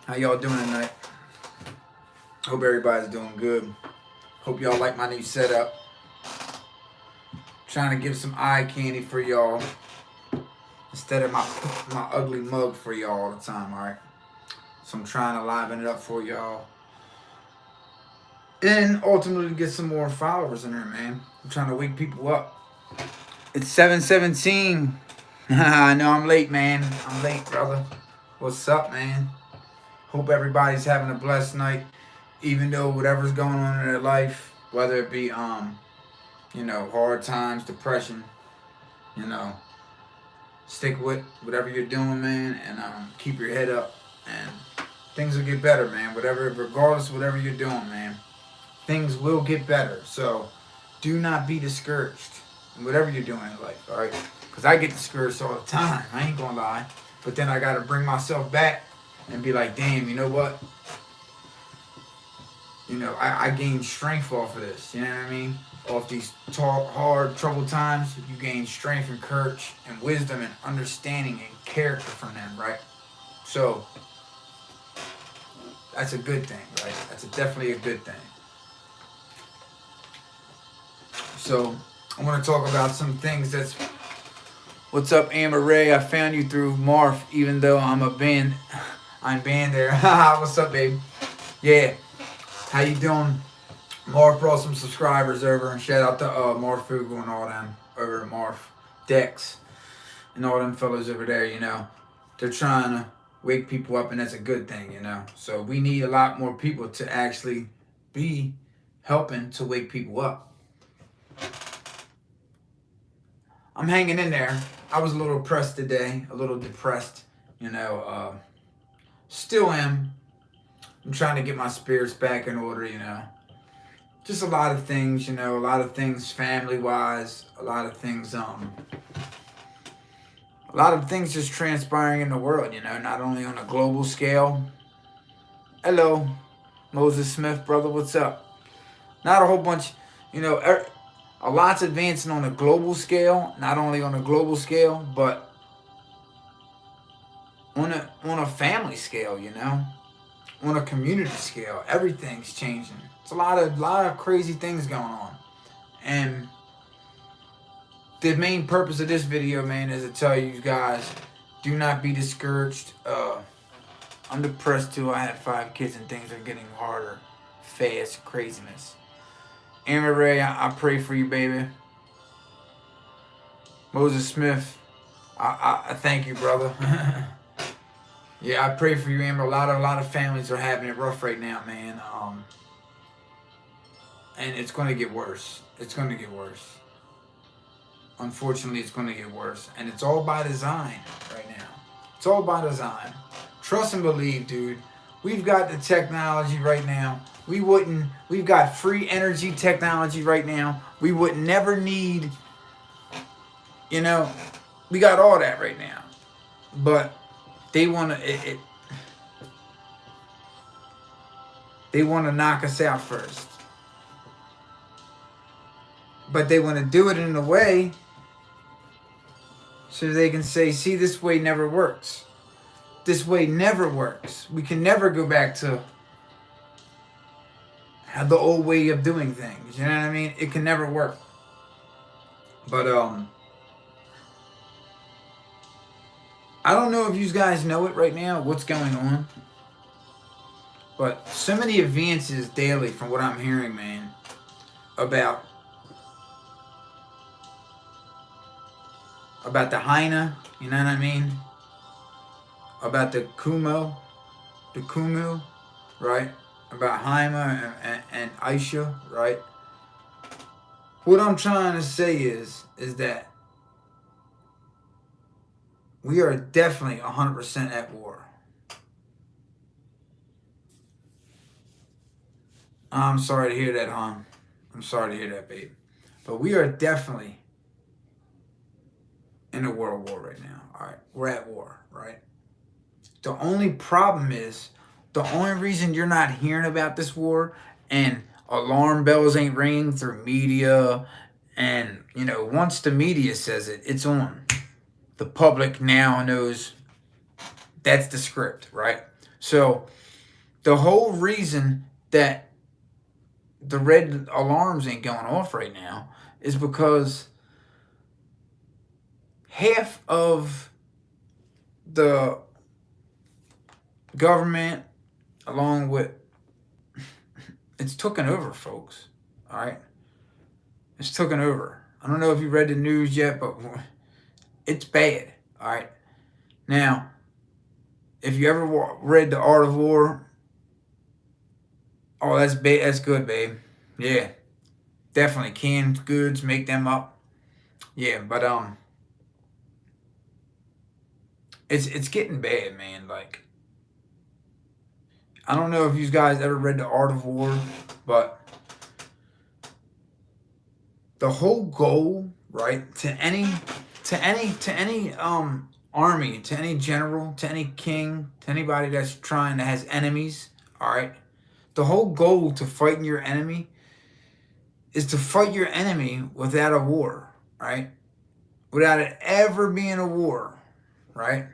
How y'all doing tonight? Hope everybody's doing good. Hope y'all like my new setup. Trying to give some eye candy for y'all instead of my ugly mug for y'all all the time, alright? So I'm trying to liven it up for y'all. And ultimately get some more followers in there, man. I'm trying to wake people up. It's 7:17. I know I'm late, man. I'm late, brother. What's up, man? Hope everybody's having a blessed night, even though whatever's going on in their life, whether it be hard times, depression, stick with whatever you're doing, man, and keep your head up, and things will get better, man. Regardless of whatever you're doing, man, things will get better. So do not be discouraged in whatever you're doing in life, all right? Because I get discouraged all the time. I ain't gonna lie, but then I gotta bring myself back and be like, damn, you know what? I gain strength off of this. You know what I mean? Off these hard, troubled times, you gain strength and courage and wisdom and understanding and character from them, right? So that's a good thing, right? That's definitely a good thing. So I want to talk about some things that's... What's up, Amber Ray? I found you through Marf, even though I'm banned there. What's up, babe? Yeah. How you doing? Marf brought some subscribers over, and shout out to Marf Fugu and all them over at Marf Dex and all them fellows over there. They're trying to wake people up, and that's a good thing. So we need a lot more people to actually be helping to wake people up. I'm hanging in there. I was a little pressed today, a little depressed. Still am. I'm trying to get my spirits back in order, Just a lot of things, a lot of things family-wise, a lot of things just transpiring in the world, not only on a global scale. Hello, Moses Smith, brother, what's up? Not a whole bunch, a lot's advancing on a global scale, not only on a global scale, but on a family scale, on a community scale. Everything's changing. It's a lot of crazy things going on. And the main purpose of this video, man, is to tell you guys, do not be discouraged. I'm depressed too. I had 5 kids and things are getting harder. Fast craziness. Amber Ray, I pray for you, baby. Moses Smith, I thank you, brother. Yeah, I pray for you, Amber. A lot of families are having it rough right now, man. And it's going to get worse. It's going to get worse. Unfortunately, it's going to get worse. And it's all by design right now. It's all by design. Trust and believe, dude. We've got the technology right now. We've got free energy technology right now. We would never need, we got all that right now. But they want to, they want to knock us out first. But they want to do it in a way so they can say, see, this way never works. This way never works. We can never go back to the old way of doing things. You know what I mean? It can never work. But I don't know if you guys know it right now, what's going on. But so many advances daily from what I'm hearing, man, about the Hyena, you know what I mean? About the Kumu, right? About Haima and Aisha, right? What I'm trying to say is that we are definitely 100% at war. I'm sorry to hear that, hon. I'm sorry to hear that, babe. But we are definitely in a world war right now, all right? We're at war, right? The only problem is, the only reason you're not hearing about this war and alarm bells ain't ringing through media, and, once the media says it, it's on. The public now knows that's the script, right? So the whole reason that the red alarms ain't going off right now is because half of the government, along with, it's taken over, folks. All right, it's taken over. I don't know if you read the news yet, but it's bad. All right. Now, if you ever read The Art of War, oh, that's good, babe. Yeah, definitely. Canned goods, make them up. Yeah, but it's getting bad, man. Like, I don't know if you guys ever read The Art of War, but the whole goal, right, to any army, to any general, to any king, to anybody that has enemies, all right, the whole goal to fighting your enemy is to fight your enemy without a war, right? Without it ever being a war, right?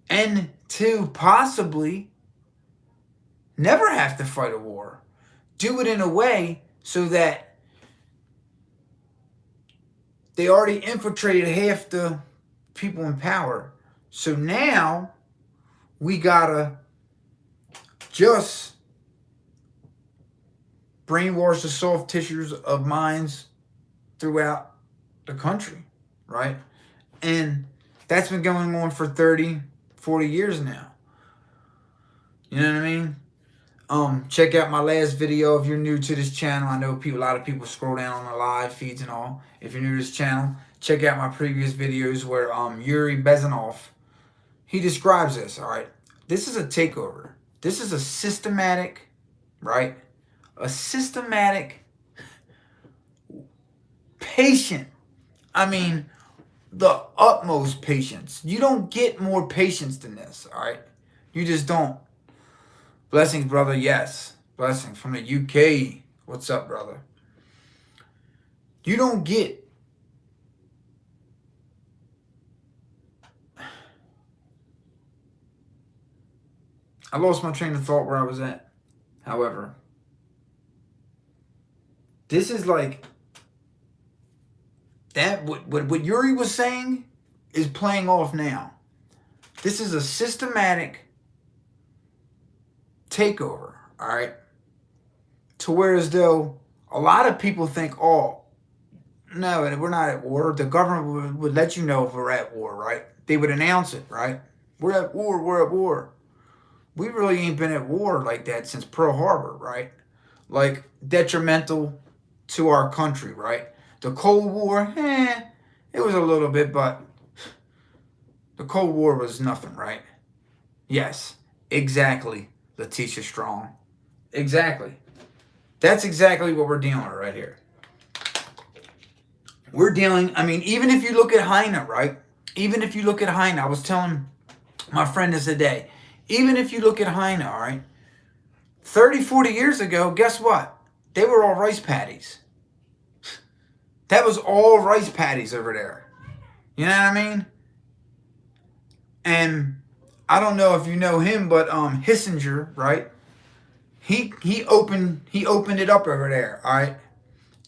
And to possibly never have to fight a war. Do it in a way so that they already infiltrated half the people in power. So now we gotta just brainwash the soft tissues of minds throughout the country, right? And that's been going on for 30, 40 years now. You know what I mean? Check out my last video if you're new to this channel. I know a lot of people scroll down on the live feeds and all. If you're new to this channel, check out my previous videos where Yuri Bezanov, he describes this, all right? This is a takeover. This is a systematic, right? A systematic, patient, I mean, the utmost patience. You don't get more patience than this, all right? You just don't. Blessings, brother. Yes. Blessings from the UK. What's up, brother? You don't get I lost my train of thought where I was at. However, this is like that what Yuri was saying is playing off now. This is a systematic takeover, all right? To where as though a lot of people think, oh, no, we're not at war. The government would let you know if we're at war, right? They would announce it, right? We're at war, we're at war. We really ain't been at war like that since Pearl Harbor, right? Like, detrimental to our country, right? The Cold War, it was a little bit, but the Cold War was nothing, right? Yes, exactly, Letitia Strong. Exactly. That's exactly what we're dealing with right here. We're dealing, I mean, even if you look at Heine, right? Even if you look at Heine, I was telling my friend this today. Even if you look at Heine, all right? 30, 40 years ago, guess what? They were all rice paddies. That was all rice paddies over there. You know what I mean? And I don't know if you know him, but Hissinger, right? He opened it up over there, all right?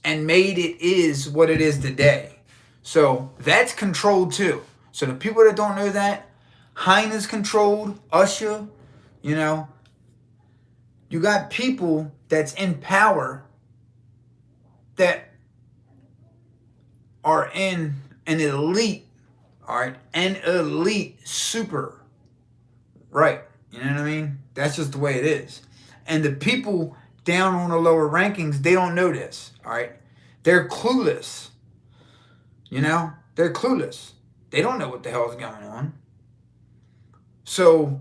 And made it is what it is today. So that's controlled too. So the people that don't know that, Heine's controlled, Usher, you know. You got people that's in power that are in an elite, all right? An elite super, right? You know what I mean? That's just the way it is. And the people down on the lower rankings, they don't know this, all right? They're clueless. You know? They're clueless. They don't know what the hell is going on. So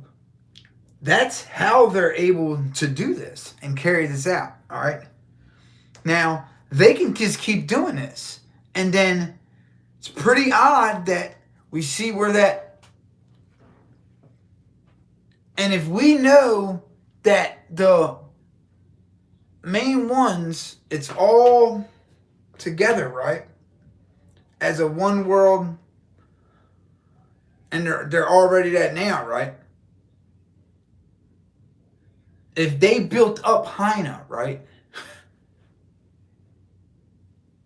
that's how they're able to do this and carry this out, all right? Now, they can just keep doing this. And then it's pretty odd that we see where that... And if we know that the main ones, it's all together, right? As a one world And they're already that now, right? If they built up high enough, right,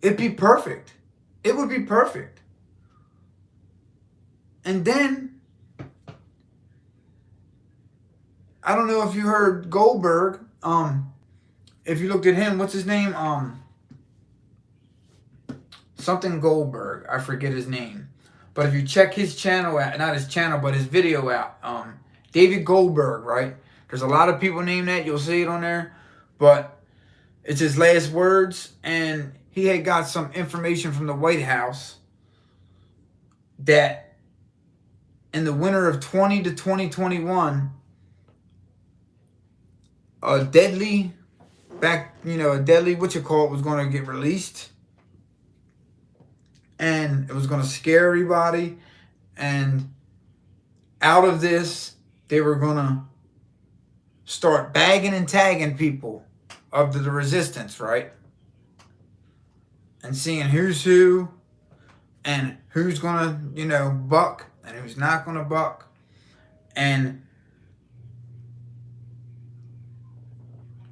it'd be perfect. It would be perfect. And then, I don't know if you heard Goldberg. If you looked at him, what's his name? Something Goldberg. I forget his name. But if you check his channel out, not his channel, but his video out, David Goldberg, right? There's a lot of people named that. You'll see it on there. But it's his last words. And he had got some information from the White House that in the winter of 20 to 2021, a deadly, was going to get released. And it was going to scare everybody. And out of this, they were going to start bagging and tagging people of the resistance, right? And seeing who's who and who's going to, buck and who's not going to buck. And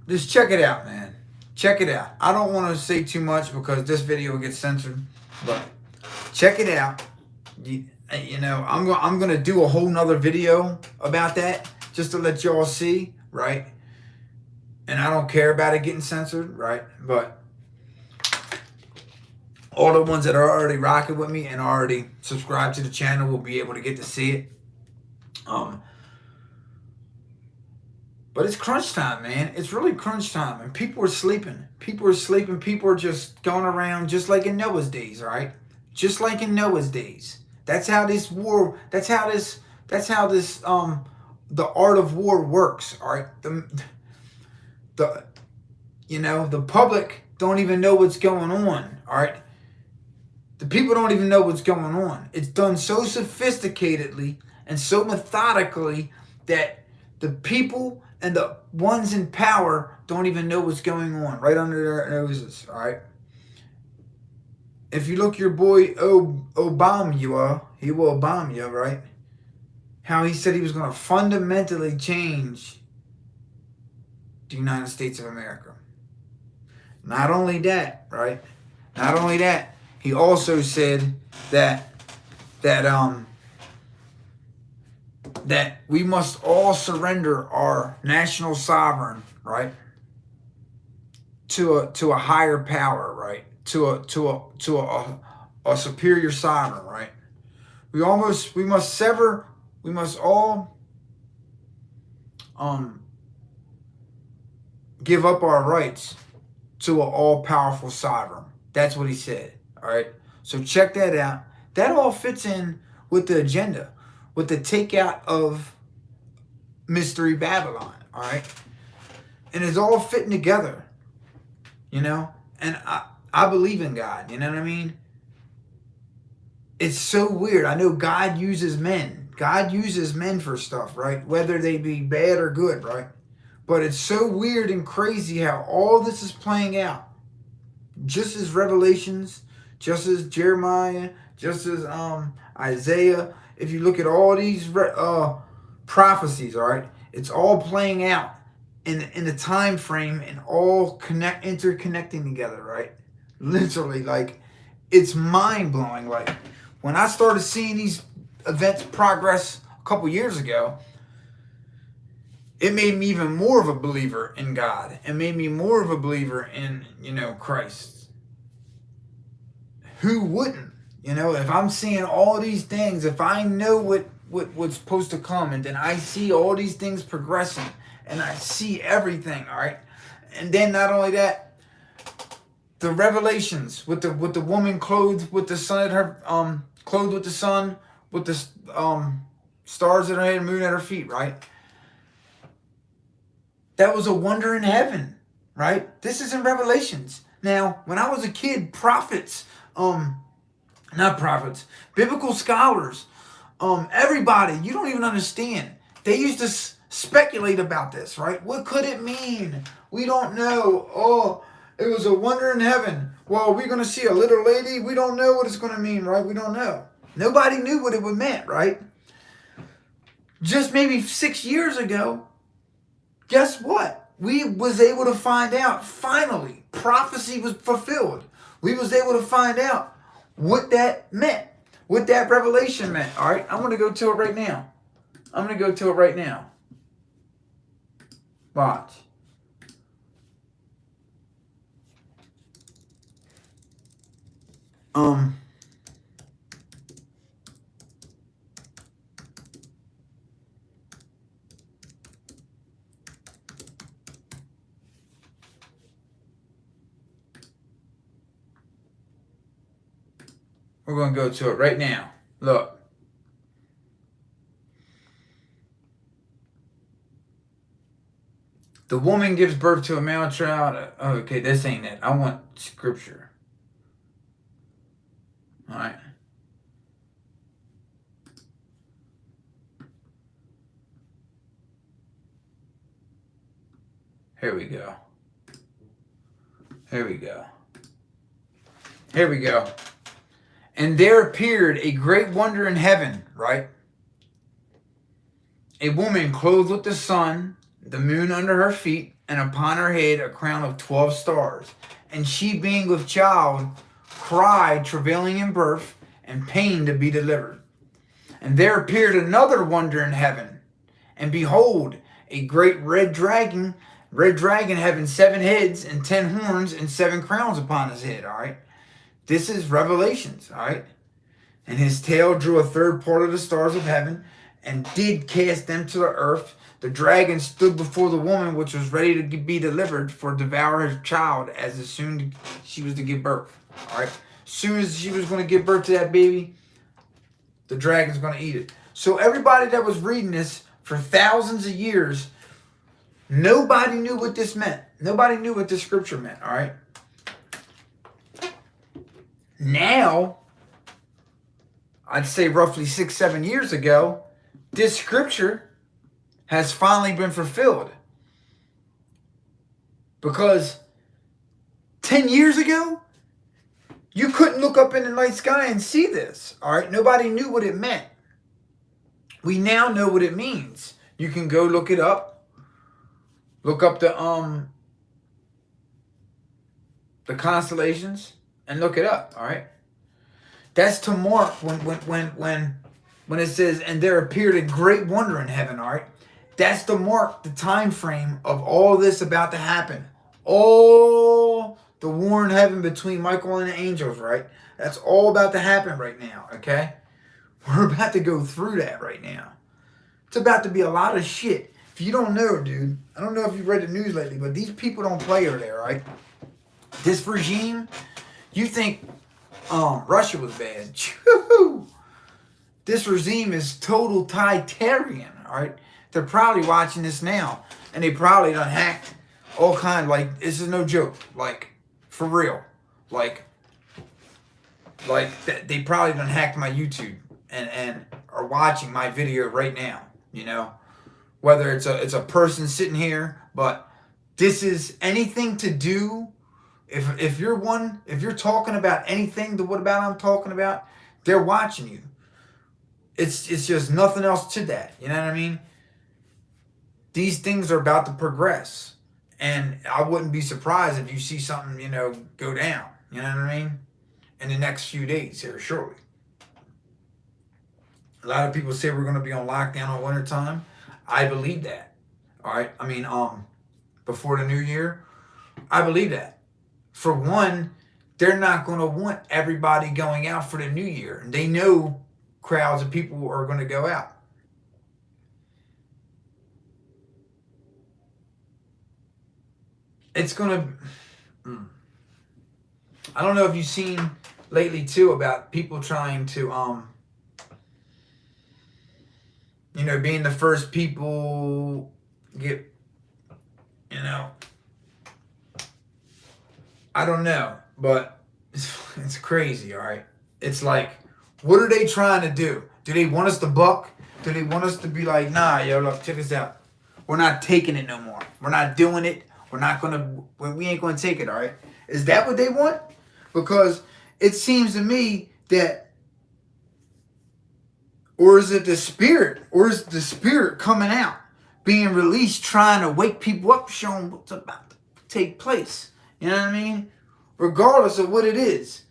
just check it out, man. Check it out. I don't want to say too much because this video gets censored, but check it out. I'm gonna do a whole nother video about that just to let y'all see, right? And I don't care about it getting censored, right? But all the ones that are already rocking with me and already subscribed to the channel will be able to get to see it. But it's crunch time, man. It's really crunch time. And people are sleeping. People are sleeping. People are just going around just like in Noah's days, right? Just like in Noah's days. That's how this war, the art of war works, all right? The public don't even know what's going on, all right? The people don't even know what's going on. It's done so sophisticatedly and so methodically that the people and the ones in power don't even know what's going on right under their noses, all right? If you look your boy Obama, he will Obama, right? How he said he was going to fundamentally change the United States of America. Not only that, right? Not only that, he also said that we must all surrender our national sovereign, right, to a higher power, right, to a superior sovereign, right. We must all give up our rights to an all-powerful sovereign. That's what he said. All right. So check that out. That all fits in with the agenda, with the takeout of Mystery Babylon. All right. And it's all fitting together, And I believe in God. You know what I mean? It's so weird. I know God uses men. God uses men for stuff, right? Whether they be bad or good, right? But it's so weird and crazy how all this is playing out. Just as Revelations, just as Jeremiah, just as Isaiah. If you look at all these prophecies, all right, it's all playing out in the time frame and all interconnecting together, right? Literally, like, it's mind-blowing. Like, when I started seeing these events progress a couple years ago, it made me even more of a believer in God. It made me more of a believer in, Christ. Who wouldn't? If I'm seeing all these things, if I know what's supposed to come, and then I see all these things progressing, and I see everything, all right? And then not only that, the revelations with the woman clothed with the sun at her, clothed with the sun, with the stars at her head and moon at her feet, right? That was a wonder in heaven, right? This is in Revelations. Now, when I was a kid, biblical scholars, everybody, you don't even understand. They used to speculate about this, right? What could it mean? We don't know. Oh, it was a wonder in heaven. Well, we're going to see a little lady. We don't know what it's going to mean, right? We don't know. Nobody knew what it would mean, right? just maybe 6 years ago, guess what? We was able to find out, finally, prophecy was fulfilled. We was able to find out what that meant, what that revelation meant. All right, I'm going to go to it right now. I'm going to go to it right now. Watch. We're going to go to it right now. Look. The woman gives birth to a male child. Okay, this ain't it. I want scripture. All right. Here we go. Here we go. Here we go. And there appeared a great wonder in heaven, right? A woman clothed with the sun, the moon under her feet, and upon her head a crown of 12 stars. And she, being with child, cried, travailing in birth, and pain to be delivered. And there appeared another wonder in heaven. And behold, a great red dragon having 7 heads and 10 horns and 7 crowns upon his head, all right? This is Revelations, all right? And his tail drew a third part of the stars of heaven and did cast them to the earth. The dragon stood before the woman, which was ready to be delivered for devour her child as soon as she was to give birth, all right? As soon as she was going to give birth to that baby, the dragon's going to eat it. So everybody that was reading this for thousands of years, nobody knew what this meant. Nobody knew what this scripture meant, all right? Now, I'd say roughly 6-7 years ago, this scripture has finally been fulfilled. Because 10 years ago, you couldn't look up in the night sky and see this, all right? Nobody knew what it meant. We now know what it means. You can go look it up. Look up the constellations and look it up, all right? That's to mark when it says, and there appeared a great wonder in heaven, all right? That's to mark the time frame of all this about to happen. All the war in heaven between Michael and the angels, right? That's all about to happen right now, okay? We're about to go through that right now. It's about to be a lot of shit. If you don't know, dude, I don't know if you've read the news lately, but these people don't play over there, right? This regime, you think Russia was bad. This regime is total totalitarian, all right? They're probably watching this now, and they probably done hacked all kind, like, this is no joke, like, for real. Like they probably done hacked my YouTube and are watching my video right now, you know? Whether it's a person sitting here, but this is anything to do. If you're talking about anything to what about I'm talking about, they're watching you. It's just nothing else to that. You know what I mean? These things are about to progress. And I wouldn't be surprised if you see something, you know, go down. You know what I mean? In the next few days here, shortly. A lot of people say we're going to be on lockdown in wintertime. I believe that. All right? I mean, before the new year, I believe that. For one, they're not going to want everybody going out for the new year. They know crowds of people are going to go out. It's going to... I don't know if you've seen lately, too, about people trying to, you know, being the first people get, you know... I don't know, but it's crazy, all right? It's like, what are they trying to do? Do they want us to buck? Do they want us to be like, nah, yo, look, check this out. We're not taking it no more. We're not doing it. We're not going to, we ain't going to take it, all right? Is that what they want? Because it seems to me that Or is it the spirit? Or is the spirit coming out, being released, trying to wake people up, showing what's about to take place? You know what I mean? Regardless of what it is.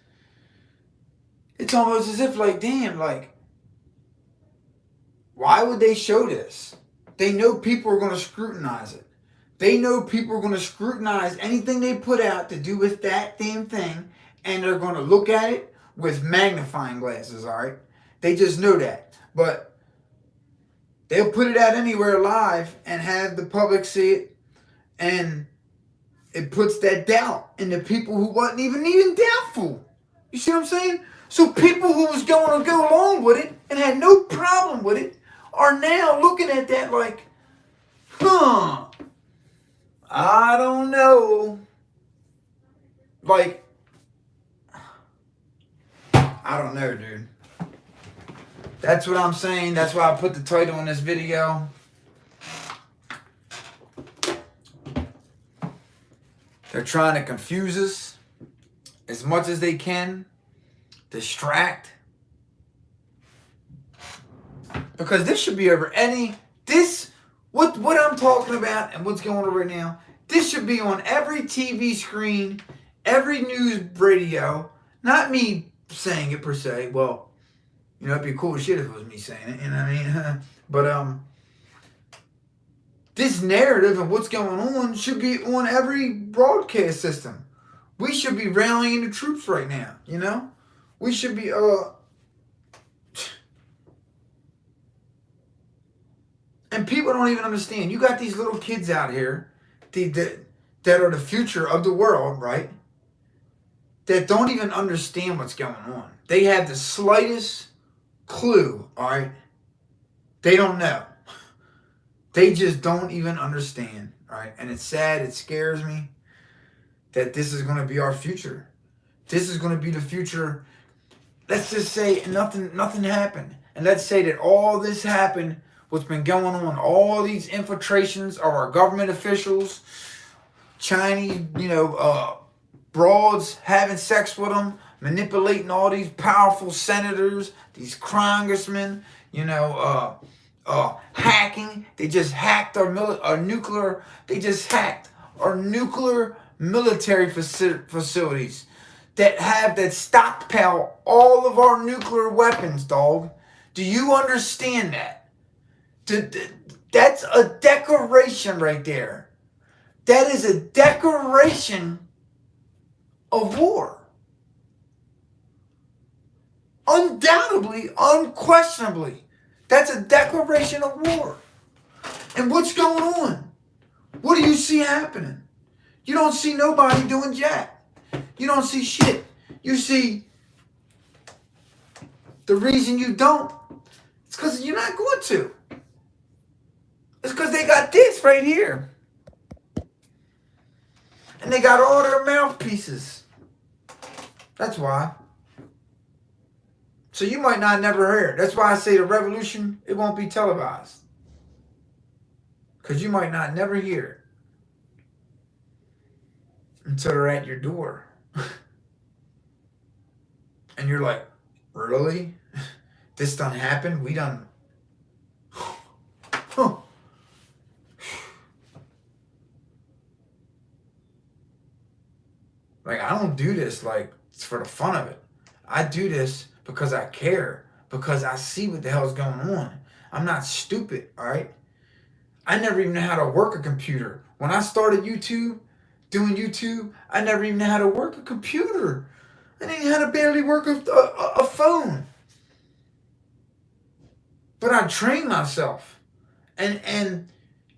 It's almost as if like, damn, like, why would they show this? They know people are going to scrutinize it. They know people are going to scrutinize anything they put out to do with that damn thing, and they're going to look at it with magnifying glasses, all right? They just know that. But they'll put it out anywhere live and have the public see it, and it puts that doubt in the people who wasn't even doubtful. You see what I'm saying? So people who was going to go along with it and had no problem with it are now looking at that like, I don't know. Like, I don't know, dude. That's what I'm saying. That's why I put the title on this video. They're trying to confuse us as much as they can, distract. Because this should be over what I'm talking about and what's going on right now, this should be on every TV screen, every news radio. Not me saying it per se. Well, you know, it'd be cool as shit if it was me saying it, you know what I mean? But this narrative of what's going on should be on every broadcast system. We should be rallying the troops right now, you know? We should be and people don't even understand. You got these little kids out here that are the future of the world, right? That don't even understand what's going on. They have the slightest clue, all right? They don't know. They just don't even understand, all right? And it's sad, it scares me that this is going to be our future. This is going to be the future. Let's just say nothing happened. And let's say that all this happened, what's been going on, all these infiltrations of our government officials, Chinese, broads having sex with them, manipulating all these powerful senators, these congressmen, hacking. They just hacked our nuclear. They just hacked our nuclear military facilities that stockpile all of our nuclear weapons, dog. Do you understand that? That's a declaration right there. That is a declaration of war. Undoubtedly, unquestionably, that's a declaration of war. And what's going on? What do you see happening? You don't see nobody doing jack. You don't see shit. You see, the reason you don't, it's because you're not going to. It's because they got this right here. And they got all their mouthpieces. That's why. So you might not never hear it. That's why I say the revolution, it won't be televised. Because you might not never hear it until they're at your door. And you're like, really? This done happened? We done... Huh. Like, I don't do this like it's for the fun of it. I do this because I care, because I see what the hell's going on. I'm not stupid, all right? I never even knew how to work a computer. When I started doing YouTube, I never even knew how to work a computer. I didn't know how to barely work a phone. But I trained myself. And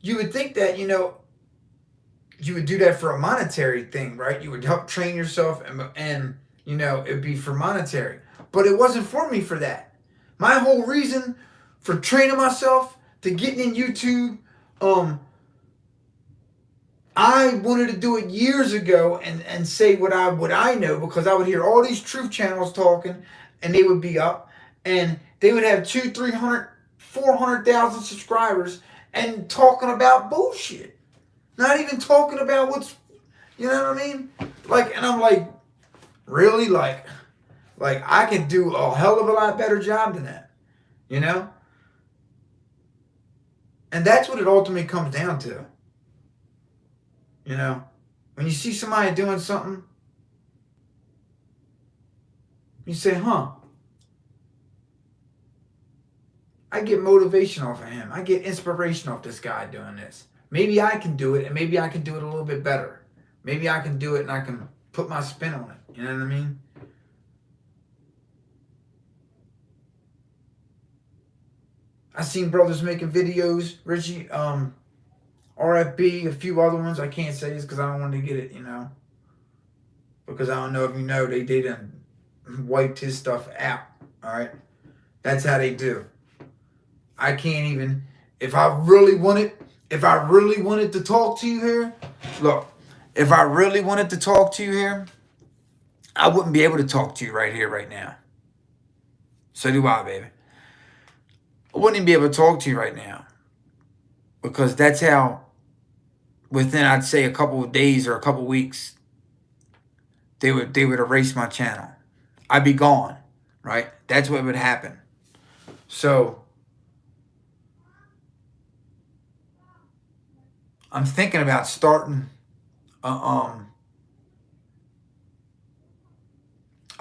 you would think that, you would do that for a monetary thing, right? You would help train yourself and it'd be for monetary. But it wasn't for me for that. My whole reason for training myself to getting in YouTube, I wanted to do it years ago and say what I know, because I would hear all these truth channels talking, and they would be up and they would have 200, 300, 400,000 subscribers and talking about bullshit. Not even talking about what's, you know what I mean? Like, and I'm like, really? Like I can do a hell of a lot better job than that. You know? And that's what it ultimately comes down to. You know? When you see somebody doing something, you say, huh, I get motivation off of him. I get inspiration off this guy doing this. Maybe I can do it, and maybe I can do it a little bit better. Maybe I can do it and I can put my spin on it. You know what I mean? I seen brothers making videos, Richie, RFB, a few other ones. I can't say this because I don't want to get it, you know. Because I don't know if you know, they done wiped his stuff out. All right? That's how they do. I can't even, if I really wanted to talk to you here, look, if I really wanted to talk to you here, I wouldn't be able to talk to you right here, right now. So do I, baby. I wouldn't even be able to talk to you right now. Because that's how, within, I'd say, a couple of days or a couple of weeks, they would erase my channel. I'd be gone, right? That's what would happen. So I'm thinking about starting I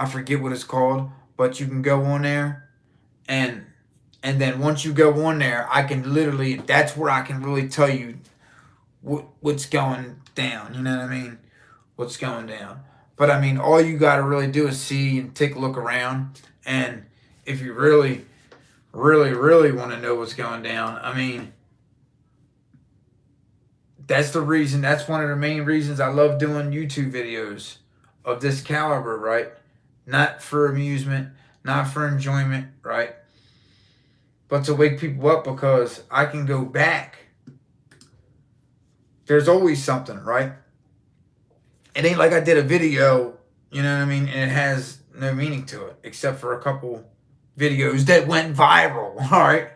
forget what it's called, but you can go on there and then once you go on there, I can literally, that's where I can really tell you what's going down. You know what I mean? What's going down. But I mean, all you got to really do is see and take a look around. And if you really, really, really want to know what's going down, I mean, that's the reason, that's one of the main reasons I love doing YouTube videos of this caliber, right? Not for amusement, not for enjoyment, right? But to wake people up, because I can go back. There's always something, right? It ain't like I did a video, you know what I mean, and it has no meaning to it, except for a couple videos that went viral, all right?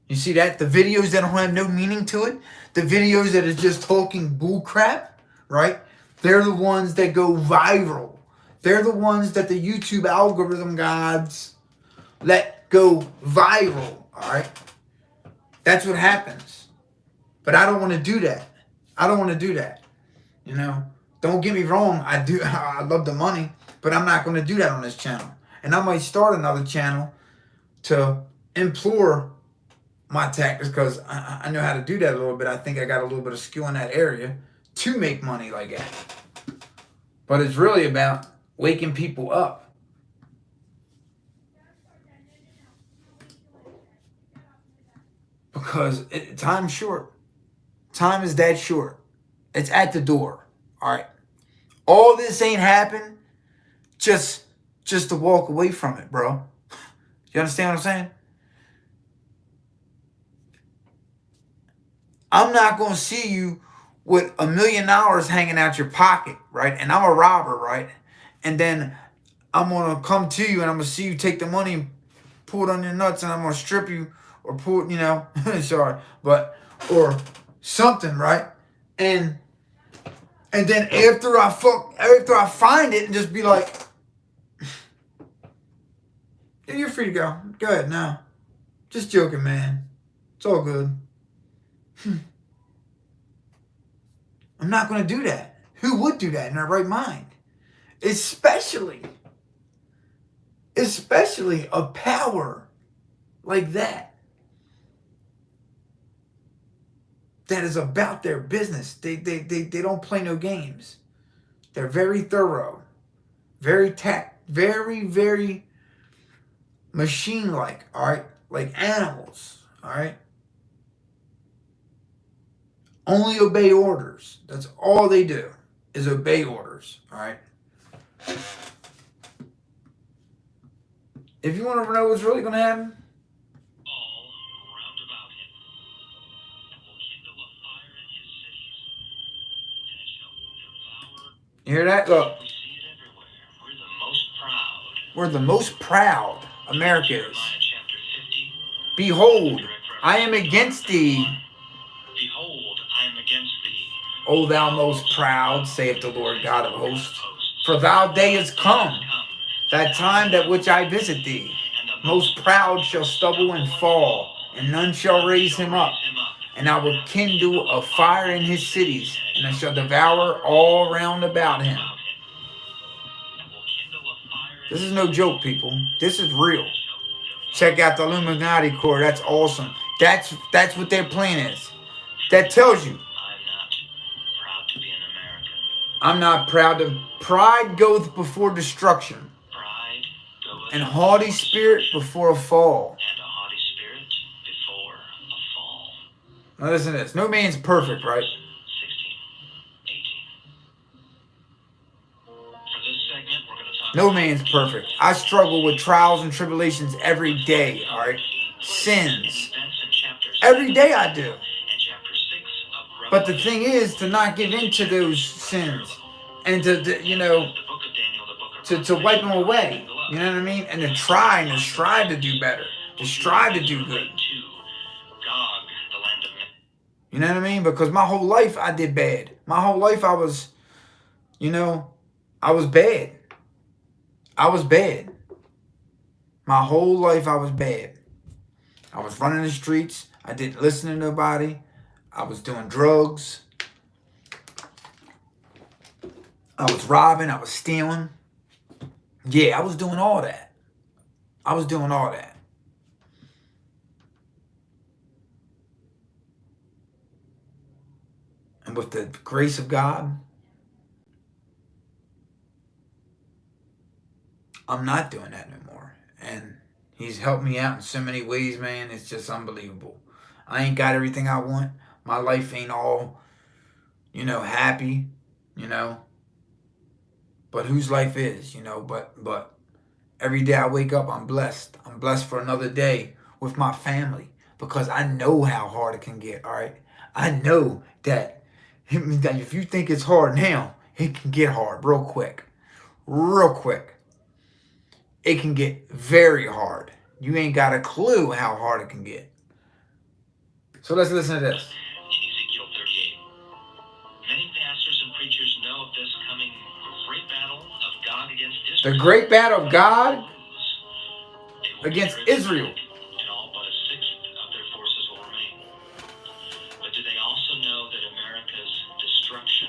You see that? The videos that don't have no meaning to it, the videos that is just talking bull crap, right? They're the ones that go viral. They're the ones that the YouTube algorithm gods let go viral, all right? That's what happens. But I don't want to do that. I don't want to do that, you know? Don't get me wrong, I love the money, but I'm not going to do that on this channel. And I might start another channel to implore my tactics, because I know how to do that a little bit. I think I got a little bit of skill in that area to make money like that. But it's really about waking people up. Because time's short. Time is that short. It's at the door. All right. All this ain't happened just to walk away from it, bro. You understand what I'm saying? I'm not going to see you with $1 million hanging out your pocket, right? And I'm a robber, right? And then I'm going to come to you and I'm going to see you take the money and pull it on your nuts, and I'm going to strip you or pull, you know, sorry, but, or something, right? And then after I find it and just be like, yeah, you're free to go. Go ahead now. Just joking, man. It's all good. I'm not going to do that. Who would do that in their right mind? Especially a power like that is about their business. They don't play no games. They're very thorough, very very machine-like, all right? Like animals, all right? Only obey orders. That's all they do, is obey orders, all right? If you want to know what's really going to happen, all round about him, and will kindle a fire in his cities, and it shall devour. You hear that? Look. We see it everywhere. We're the most proud. We're the most proud. America is. Jeremiah chapter 50. Behold, I am against thee. Behold, I am against thee. O thou most proud, saith the Lord God of hosts. For thou day is come, that time that which I visit thee. And the most proud shall stumble and fall, and none shall raise him up. And I will kindle a fire in his cities, and I shall devour all round about him. This is no joke, people. This is real. Check out the Illuminati Corps. That's awesome. That's what their plan is. That tells you. I'm not proud to. Pride goeth before destruction, and haughty spirit before a fall. Now listen to this. No man's perfect, right? No man's perfect. I struggle with trials and tribulations every day, all right? Sins. Every day I do. But the thing is to not give in to those sins and to wipe them away. You know what I mean? And to try and to strive to do better. To strive to do good. You know what I mean? Because my whole life I did bad. My whole life I was bad. I was bad. My whole life I was bad. I was running the streets. I didn't listen to nobody. I was doing drugs. I was robbing. I was stealing. Yeah, I was doing all that. I was doing all that. And with the grace of God, I'm not doing that no more. And he's helped me out in so many ways, man. It's just unbelievable. I ain't got everything I want. My life ain't all, happy, But whose life is, But every day I wake up, I'm blessed. I'm blessed for another day with my family. Because I know how hard it can get, all right? I know that if you think it's hard now, it can get hard real quick. Real quick. It can get very hard. You ain't got a clue how hard it can get. So let's listen to this. Ezekiel 38. Many pastors and preachers know of this coming great battle of God against Israel. The great battle of God against Israel. And all but a sixth of their forces will remain. But do they also know that America's destruction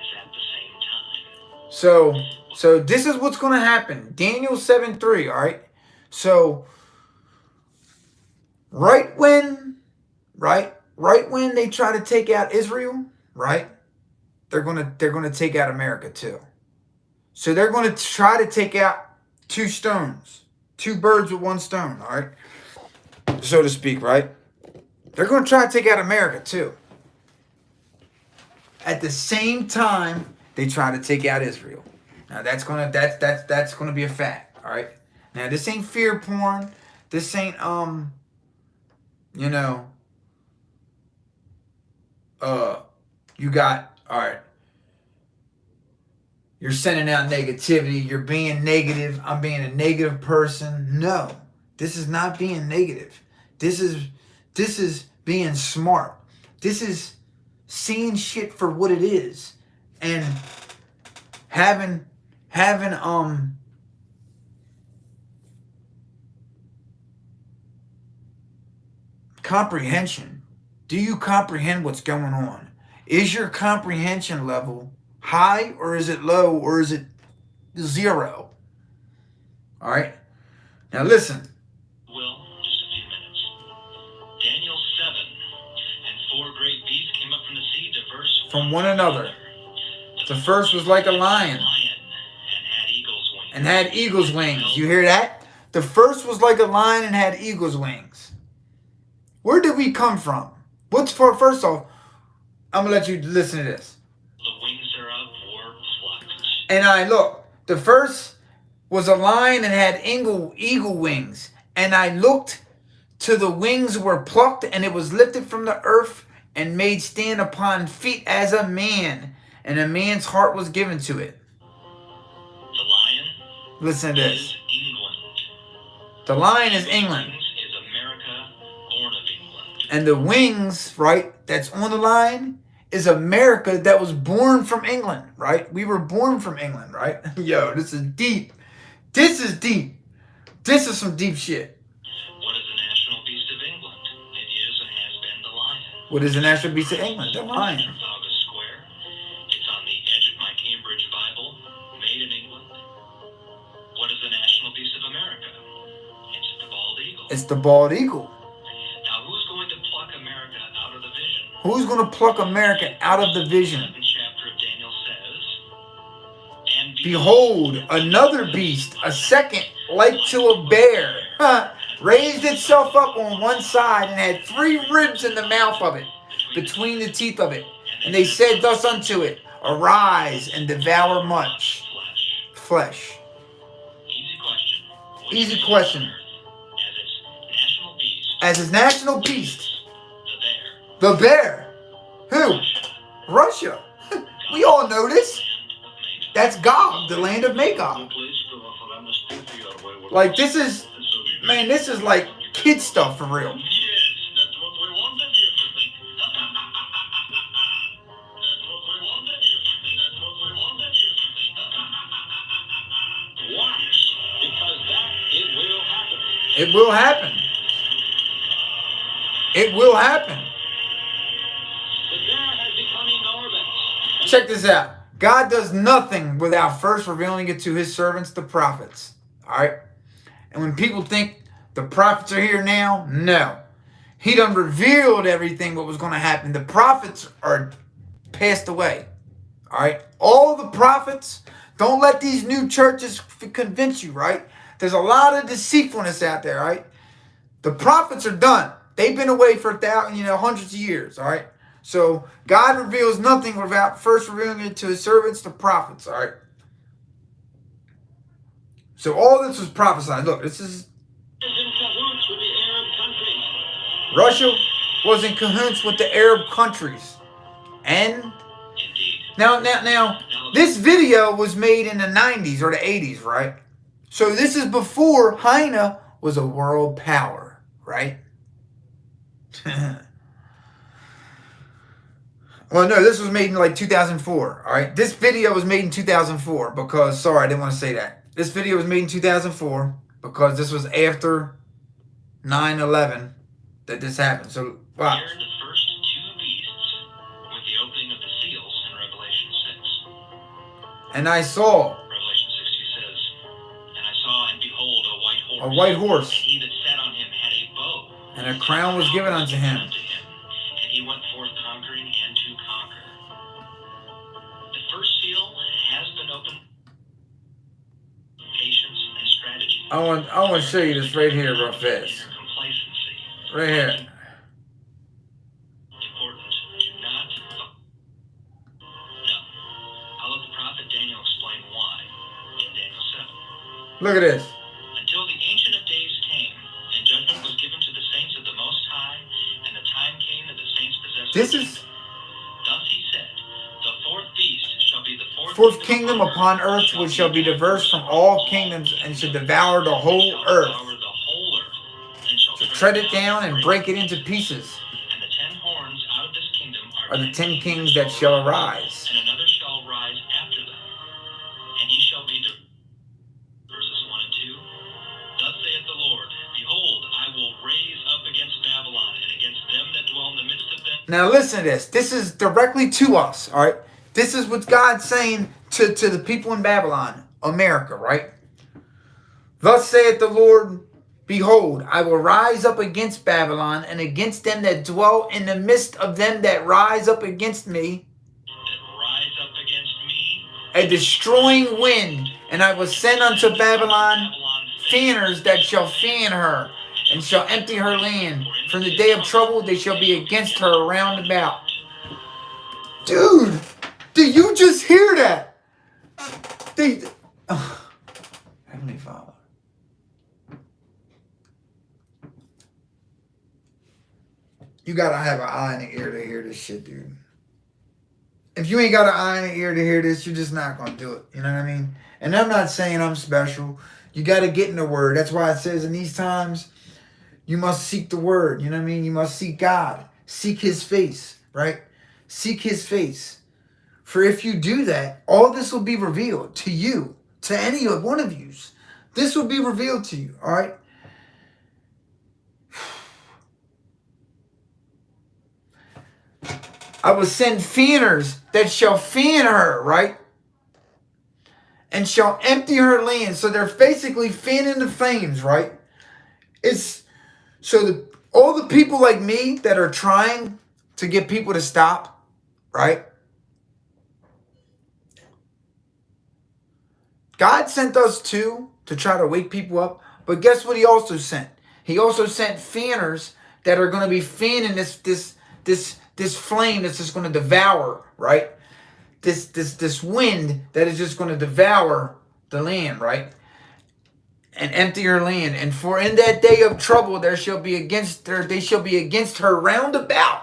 is at the same time? So this is what's going to happen. Daniel 7:3, all right? So right when they try to take out Israel, right? They're going to take out America too. So they're going to try to take out two birds with one stone, all right? So to speak, right? They're going to try to take out America too. At the same time, they try to take out Israel. Now that's gonna be a fact, all right? Now this ain't fear porn. This ain't you got, all right. You're sending out negativity. You're being negative. I'm being a negative person. No, this is not being negative. This is being smart. This is seeing shit for what it is and having comprehension. Do you comprehend what's going on? Is your comprehension level high or is it low or is it zero? All right. Now listen. Will, just a few minutes. Daniel 7, and 4 great beasts came up from the sea, diverse from one another. The first was like a lion and had eagle's wings. You hear that? The first was like a lion and had eagle's wings. Where did we come from? First off, I'm going to let you listen to this. The wings thereof were plucked. And look, the first was a lion and had eagle wings. And I looked till the wings were plucked, and it was lifted from the earth and made stand upon feet as a man. And a man's heart was given to it. The lion, listen to this. Is England. The lion is England. Is America, born of England. And the wings, right, that's on the lion is America that was born from England, right? We were born from England, right? Yo, this is deep. This is deep. This is some deep shit. What is the national beast of England? It is and has been the lion. What is the national beast of England? The lion. Trafalgar Square. It's on the edge of my Cambridge Bible. Made in England. What is the national beast of America? It's the bald eagle. It's the bald eagle. Now, who's going to pluck America out of the vision? Who's going to pluck America out of the vision? The 7th chapter of Daniel says, and Behold, another beast, a second, like to a bear, raised itself up on one side and had 3 ribs in the mouth of it, between the teeth of it. And they said thus unto it, Arise and devour much flesh. Easy question. Which Easy nation question. on earth As its national beast, As his national beast, the bear. the bear. Who? Russia. Russia. We all know this. Land of Magog. That's Gog, the land of Magog. Like, this is, man, this is like kid stuff for real. Yes, that's what we wanted you to think. That's what we wanted you to think. That's what we wanted you to think. Watch, because it will happen. It will happen. It will happen. The bear has become enormous. Check this out. God does nothing without first revealing it to his servants, the prophets. All right? And when people think the prophets are here now, no. He done revealed everything what was going to happen. The prophets are passed away. All right? All the prophets, don't let these new churches convince you, right? There's a lot of deceitfulness out there, right? The prophets are done. They've been away for hundreds of years, all right? So God reveals nothing without first revealing it to his servants, the prophets, all right? So all this was prophesied. Look, this is... In cahoots with the Arab countries. Russia was in cahoots with the Arab countries. And Indeed. now, this video was made in the 90s or the 80s, right? So this is before China was a world power, right? Well, no, this was made in like 2004, all right? This video was made in 2004 because, sorry, I didn't want to say that. This video was made in 2004 because this was after 9/11 that this happened. So, wow. Here are the first 2 beasts with the opening of the seals in Revelation 6. And I saw Revelation 60 says, and I saw and behold a white horse. a white horse, And he that sat on him had a bow. and a crown was given unto him. And he went forth conquering and to conquer. The first seal has been opened. Patience and strategy. I want to show you this right here real fast. Your complacency. Right here. Important. Do not. No. I'll let the prophet Daniel explain why in Daniel 7. Look at this. Until the Ancient of Days came, and judgment was given to the saints of the Most High, and the time came that the saints possessed This the is kingdom. Thus he said, the 4th beast shall be the fourth kingdom upon earth, which shall be diverse from all kingdoms, and shall devour the whole earth, to tread it down and break it into pieces, And the 10 horns out of this kingdom are the 10 kings that shall arise. And another shall rise after them, and he shall be verses 1 and 2. Thus saith the Lord, Behold, I will raise up against Babylon and against them that dwell in the midst of them. Now listen to this. This is directly to us, all right? This is what God's saying to the people in Babylon, America, right? Thus saith the Lord, Behold, I will rise up against Babylon and against them that dwell in the midst of them that rise up against me, That rise up against me, a destroying wind, and I will send unto Babylon fanners that shall fan her, and shall empty her land. From the day of trouble they shall be against her round about. Dude, did you just hear that? Heavenly Father. You gotta have an eye and an ear to hear this shit, dude. If you ain't got an eye and an ear to hear this, you're just not gonna do it. You know what I mean? And I'm not saying I'm special. You gotta get in the word. That's why it says in these times, you must seek the word. You know what I mean? You must seek God. Seek his face, right? Seek his face. For if you do that, all this will be revealed to you, to any one of you. This will be revealed to you, all right? I will send fanners that shall fan her, right? And shall empty her land. So they're basically fanning the flames, right? It's so all the people like me that are trying to get people to stop, right? God sent us too to try to wake people up. But guess what he also sent? He also sent fanners that are going to be fanning this flame that's just going to devour, right? This wind that is just going to devour the land, right? And empty her land. And for in that day of trouble they shall be against her round about.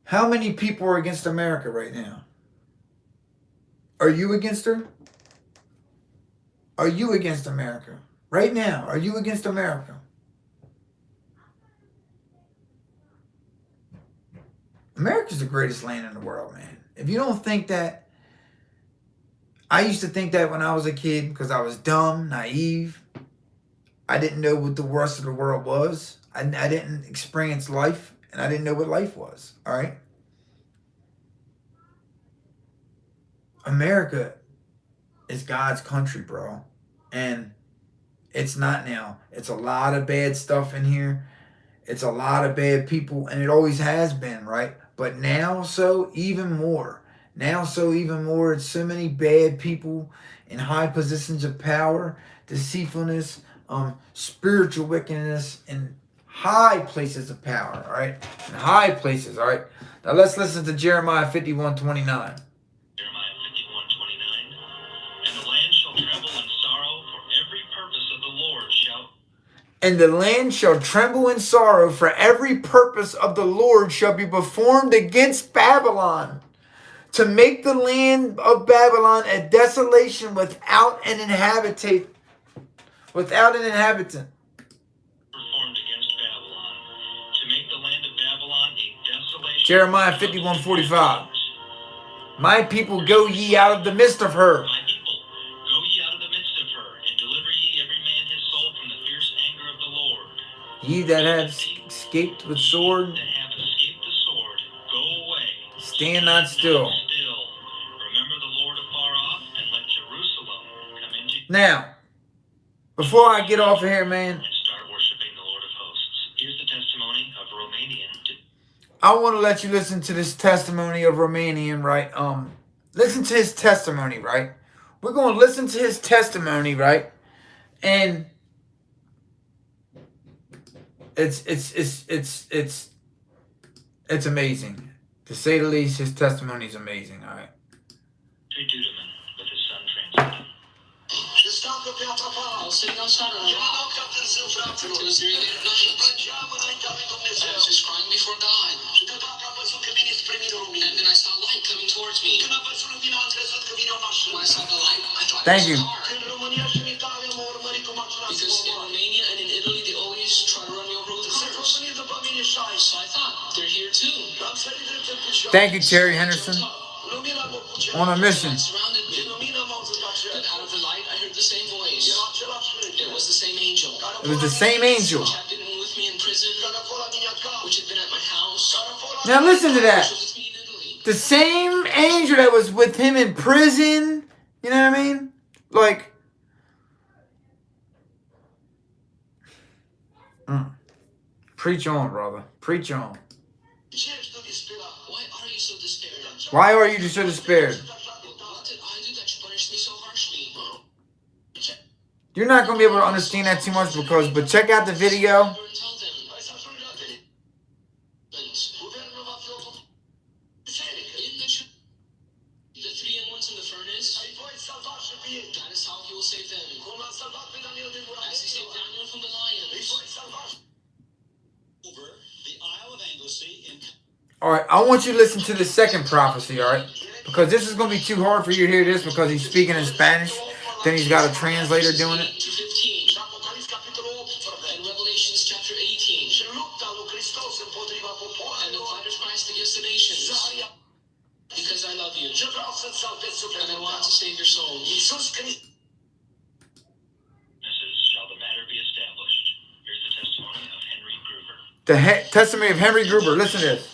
How many people are against America right now? Are you against her? Are you against America? Right now, are you against America? America's the greatest land in the world, man. If you don't think that, I used to think that when I was a kid because I was dumb, naive. I didn't know what the rest of the world was. I didn't experience life, and I didn't know what life was, all right? America is God's country, bro. And it's not now. It's a lot of bad stuff in here. It's a lot of bad people, and it always has been, right? But now, so even more. Now, so even more. It's so many bad people in high positions of power, deceitfulness, spiritual wickedness, in high places of power, all right? In high places, all right? Now, let's listen to Jeremiah 51:29. And the land shall tremble in sorrow, for every purpose of the Lord shall be performed against Babylon, to make the land of Babylon a desolation without an inhabitant. Without an inhabitant. Performed against Babylon, to make the land of Babylon a desolation. Jeremiah 51:45. My people, go ye out of the midst of her. My people, go ye out of the midst of her, and deliver ye every man his soul from the fierce anger of the Lord. Ye that have escaped with sword, that have escaped the sword, go away. Stand not still. Remember the Lord afar off, and let Jerusalem come into. Now, before I get off of here, man, and start worshiping the Lord of hosts. Here's the testimony of Romanian. I want to let you listen to this testimony of Romanian, right? Listen to his testimony, right? We're going to listen to his testimony, right? And it's amazing. To say the least, his testimony is amazing, all right? Dudeman with his son translated. I was sitting outside on a rock. It was really late at night. I was just crying before God. And then I saw a light coming towards me. When I saw the light, I thought Thank it was you. a car. Because in Romania and in Italy, they always try to run me over with cars. So I thought, they're here too. Thank you, Terry Henderson. On a mission. Surrounded me. But out of the light, I heard the same voice. It was the same angel. It was the same angel. Which had been with me in prison, which had been at my house. Now listen to that. Which was with me in Italy. The same angel that was with him in prison. You know what I mean? Like, preach on, brother. Preach on. Why are you so despaired? Why are you so despaired? What did I do that you punished me so harshly? You're not going to be able to understand that too much but check out the video. The 3-in-1s in the furnace, that is how he will save them. As he saved Daniel from the lions. Over the Isle of Anglesey in... Alright, I want you to listen to the second prophecy, alright? Because this is going to be too hard for you to hear this because he's speaking in Spanish. Then he's got a translator doing it. And Revelations chapter 18. And the fight of Christ against the nations. Because I love you. And I want to save your soul. Jesus Christ. Shall the matter be established? Here's the testimony of Henry Gruber. The testimony of Henry Gruber. Listen to this.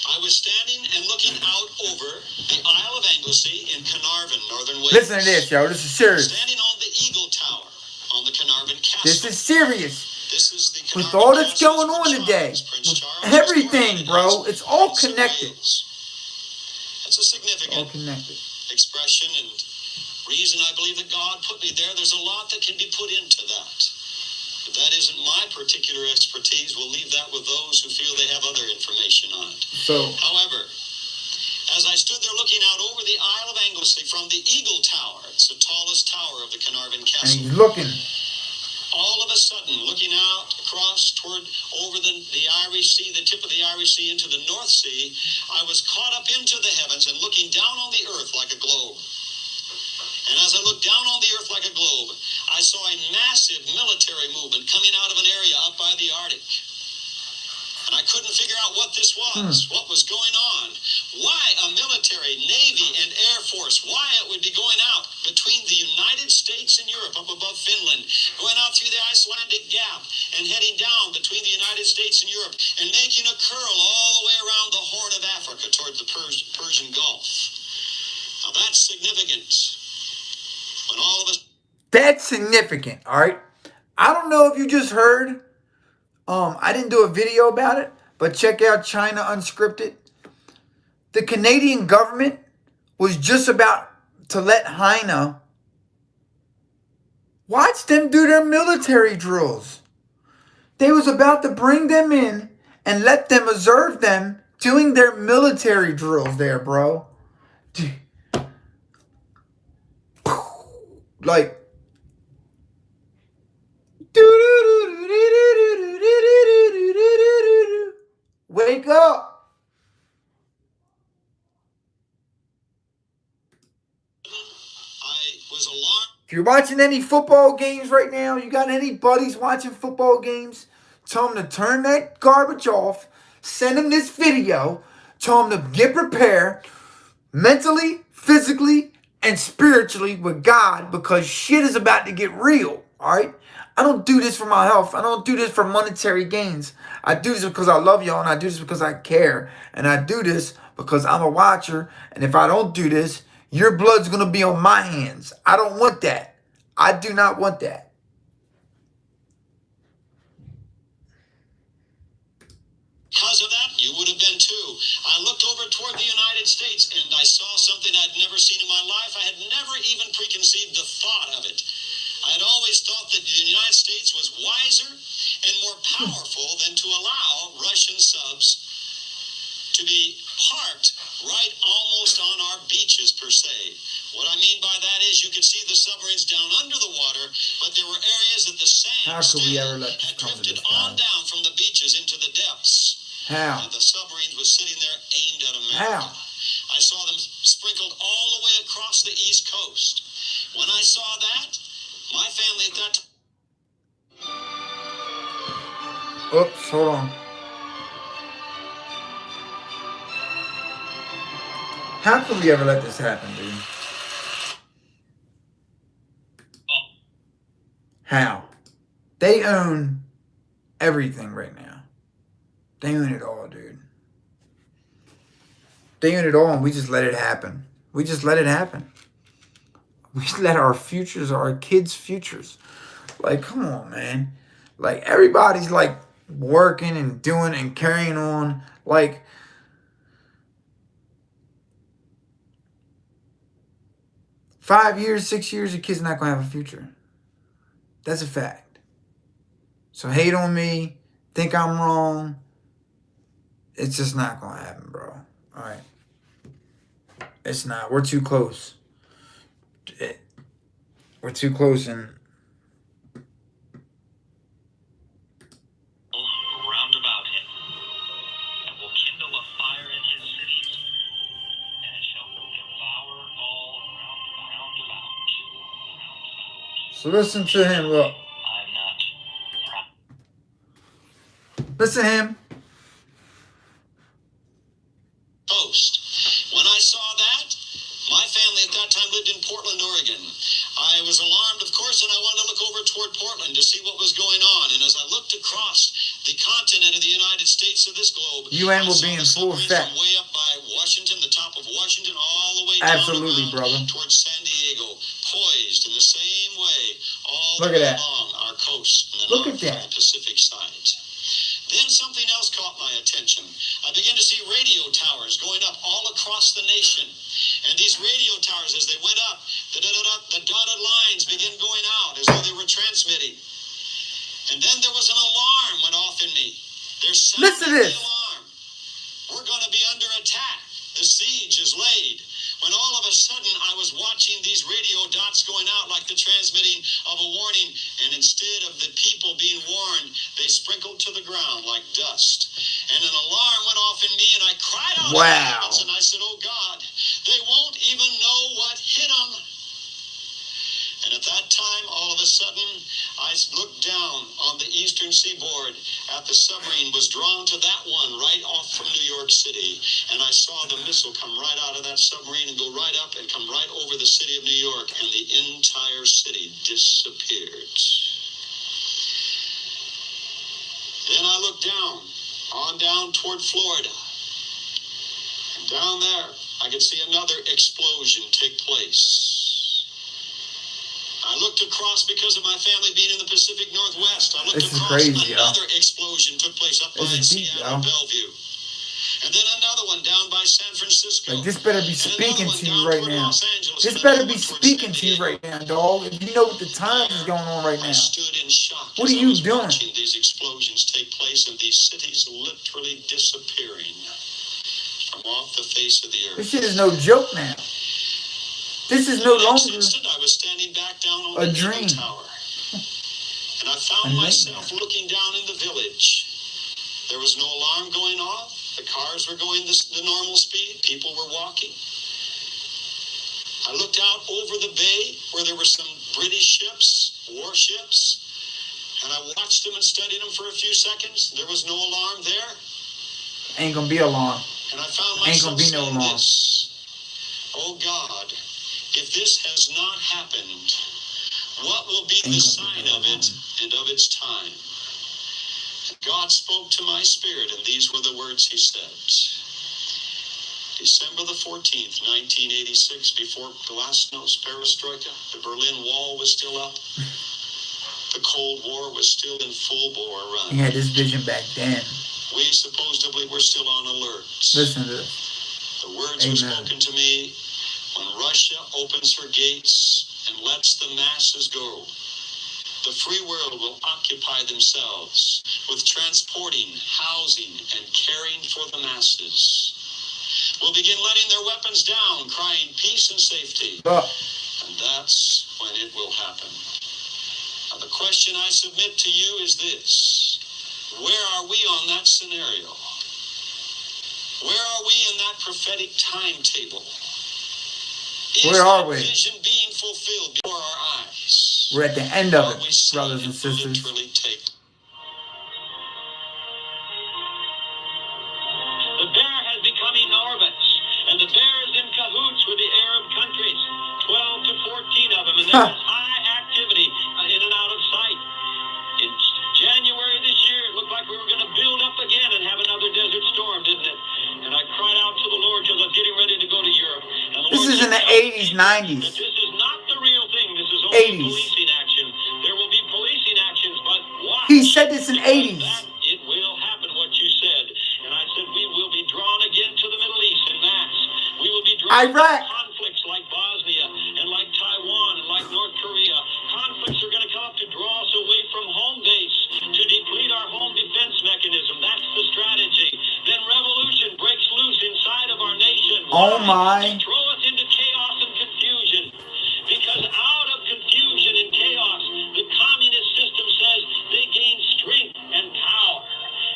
I was standing and looking out over the Isle of Anglesey in Carnarvon, Northern Wales. Listen to this, yo. This is serious. Standing on the Eagle Tower on the Carnarvon Castle. This is serious. This is the With Carnarvon all that's Castle going on Prince today, Charles. with everything, bro, it's all connected. That's a significant All connected. expression and reason I believe that God put me there. There's a lot that can be put into that. But that isn't my particular expertise. We'll leave that with those who feel they have other information on it. However, as I stood there looking out over the Isle of Anglesey from the Eagle Tower, it's the tallest tower of the Carnarvon Castle. And he's looking. All of a sudden, looking out across toward over the Irish Sea, the tip of the Irish Sea into the North Sea, I was caught up into the heavens and looking down on the earth like a globe. And as I looked down on the earth like a globe, I saw a massive military movement coming out of an area up by the Arctic. And I couldn't figure out what this was, what was going on, why a military, Navy, and Air Force, why it would be going out between the United States and Europe up above Finland, going out through the Icelandic Gap and heading down between the United States and Europe and making a curl all the way around the Horn of Africa toward the Persian Gulf. Now that's significant. When all of us... That's significant, all right? I don't know if you just heard. I didn't do a video about it, but check out China Unscripted. The Canadian government was just about to let China watch them do their military drills. They was about to bring them in and let them observe them doing their military drills there, bro. Like, wake up. I was alarmed. If you're watching any football games right now, you got any buddies watching football games, tell them to turn that garbage off, send them this video, tell them to get prepared mentally, physically, and spiritually with God, because shit is about to get real, all right? I don't do this for my health. I don't do this for monetary gains. I do this because I love y'all, and I do this because I care. And I do this because I'm a watcher, and if I don't do this, your blood's going to be on my hands. I don't want that. I do not want that. Because of that, you would have been too. I looked over toward the United States and I saw something I'd never seen in my life. I had never even preconceived the thought of it. I had always thought that the United States was wiser and more powerful than to allow Russian subs to be parked right almost on our beaches per se. What I mean by that is you could see the submarines down under the water, but there were areas that the sand had drifted on down from the beaches into the depths. How? And the submarines was sitting there aimed at America. How? I saw them sprinkled all the way across the East Coast. When I saw that, my family at that time... Oops, hold on. How could we ever let this happen, dude? How? They own everything right now. They own it all, dude. They own it all, and we just let it happen. We just let it happen. We just let our futures, our kids' futures. Like, come on, man. Like, everybody's, like, working and doing and carrying on. Like, $5 years, 6 years, your kid's not going to have a future. That's a fact. So hate on me, think I'm wrong. It's just not going to happen, bro. All right. It's not. We're too close. We're too close, and round about him, and will kindle a fire in his cities, and it shall devour all round about. So listen to him, look. I'm not proud. Listen to him. Coast. When I saw that, My family at that time lived in Portland, Oregon. I was alarmed, of course, and I wanted to look over toward Portland to see what was going on. And as I looked across the continent of the United States of this globe, UN I will saw be in the full submarines effect. from way up by Washington, the top of Washington, all the way Absolutely, down around brother. towards San Diego, poised in the same way all Look the at way that. along our coast and the Look north at and that. the Pacific side. Then something else caught my attention. I began to see radio towers going up all across the nation. And these radio towers, as they went up, the dotted lines began going out as though they were transmitting. And then there was an alarm went off in me. There's Listen to sounding the this. alarm. We're going to be under attack. The siege is laid. When all of a sudden I was watching these radio dots going out like the transmitting of a warning, and instead of the people being warned, they sprinkled to the ground like dust. And an alarm went off in me, and I cried out in the Wow. heavens, and I said, "Oh God, they won't even know what hit them." And at that time, all of a sudden, I looked down on the eastern seaboard at the submarine was drawn to that one right off from New York City. And I saw the missile come right out of that submarine and go right up and come right over the city of New York. And the entire city disappeared. Then I looked down toward Florida. And down there, I could see another explosion take place. I looked across because of my family being in the Pacific Northwest. I looked This is across, crazy, yo. another explosion took place up by This is deep, Seattle, yo. Bellevue. And then another one down by San Francisco. Like, this better be And speaking another to one you down right toward now. Los Angeles, This and better another be one toward speaking San to you Diego. right now, dog. If you know what the time is going on right I now. stood in shock What as are I you was doing? watching these explosions take place and these cities literally disappearing from off the face of the earth. This shit is no joke now. This is no The next longer instant, I was standing back down on a the dream. Tower. And I found A myself nightmare. looking down in the village. There was no alarm going off. The cars were going the normal speed. People were walking. I looked out over the bay where there were some British ships, warships, and I watched them and studied them for a few seconds. There was no alarm there. Ain't gonna be alarm. And I found Ain't gonna myself be no saying alarm. this: "Oh God, if this has not happened, what will be the sign of it and of its time?" And God spoke to my spirit, and these were the words he said. December the 14th, 1986, before Glasnost, Perestroika, the Berlin Wall was still up. The Cold War was still in full bore He run. had this vision back then. We supposedly were still on alert. Listen to this. The words were Amen. spoken to me: when Russia opens her gates and lets the masses go, the free world will occupy themselves with transporting, housing, and caring for the masses. Will begin letting their weapons down, crying peace and safety. Look, And that's when it will happen. Now, the question I submit to you is this: where are we on that scenario? Where are we in that prophetic timetable? Is Where are that we? vision being fulfilled before our eyes? we're at the end of Are we it, seeing brothers and it sisters. literally take? The bear has become enormous, and the bear is in cahoots with the Arab countries, 12 to 14 of them, and there is high activity in and out of sight. In January this year, it looked like we were going to build up again and have another desert storm, didn't it? And I cried out to the Lord because I was getting ready to go to Europe. And the This Lord is in said, the "Tell 80s, people 90s. that this is not the real thing. This is only 80s. policing action. There will be policing actions, but watch. He said this in Because 80s. that it will happen, what you said." And I said, we will be drawn again to the Middle East in mass. We will be drawn Iraq. to conflicts like Bosnia and like Taiwan and like North Korea. Conflicts are going to come up to draw us away from home base, to deplete our home defense mechanism. That's the strategy. Then revolution breaks loose inside of our nation. Oh Why? my. To throw us into chaos and confusion. Because out of confusion and chaos, the communist system says they gain strength and power.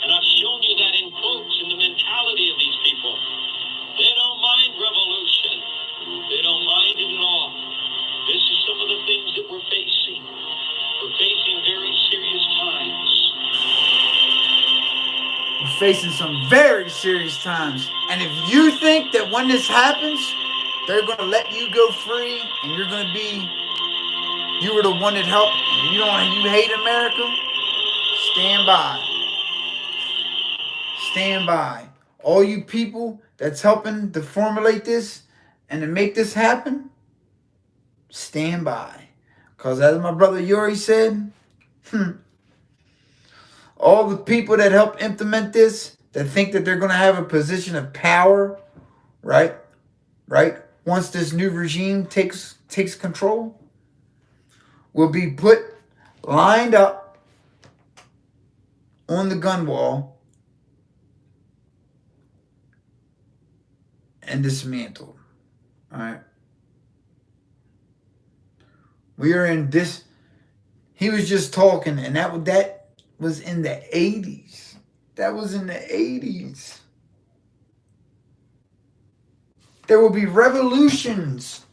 And I've shown you that in quotes in the mentality of these people. They don't mind revolution. They don't mind it at all. This is some of the things that we're facing. We're facing very serious times. We're facing some very serious times. And if you think that when this happens, they're going to let you go free, and you're going to be, you were the one that helped, and you hate America, stand by. Stand by. All you people that's helping to formulate this and to make this happen, stand by. Because as my brother Yuri said, all the people that help implement this, that think that they're going to have a position of power, right? Right? Once this new regime takes control, will be put lined up on the gun wall and dismantled. All right. We are in this. He was just talking, and that was in the 80s. That was in the 80s. There will be revolutions.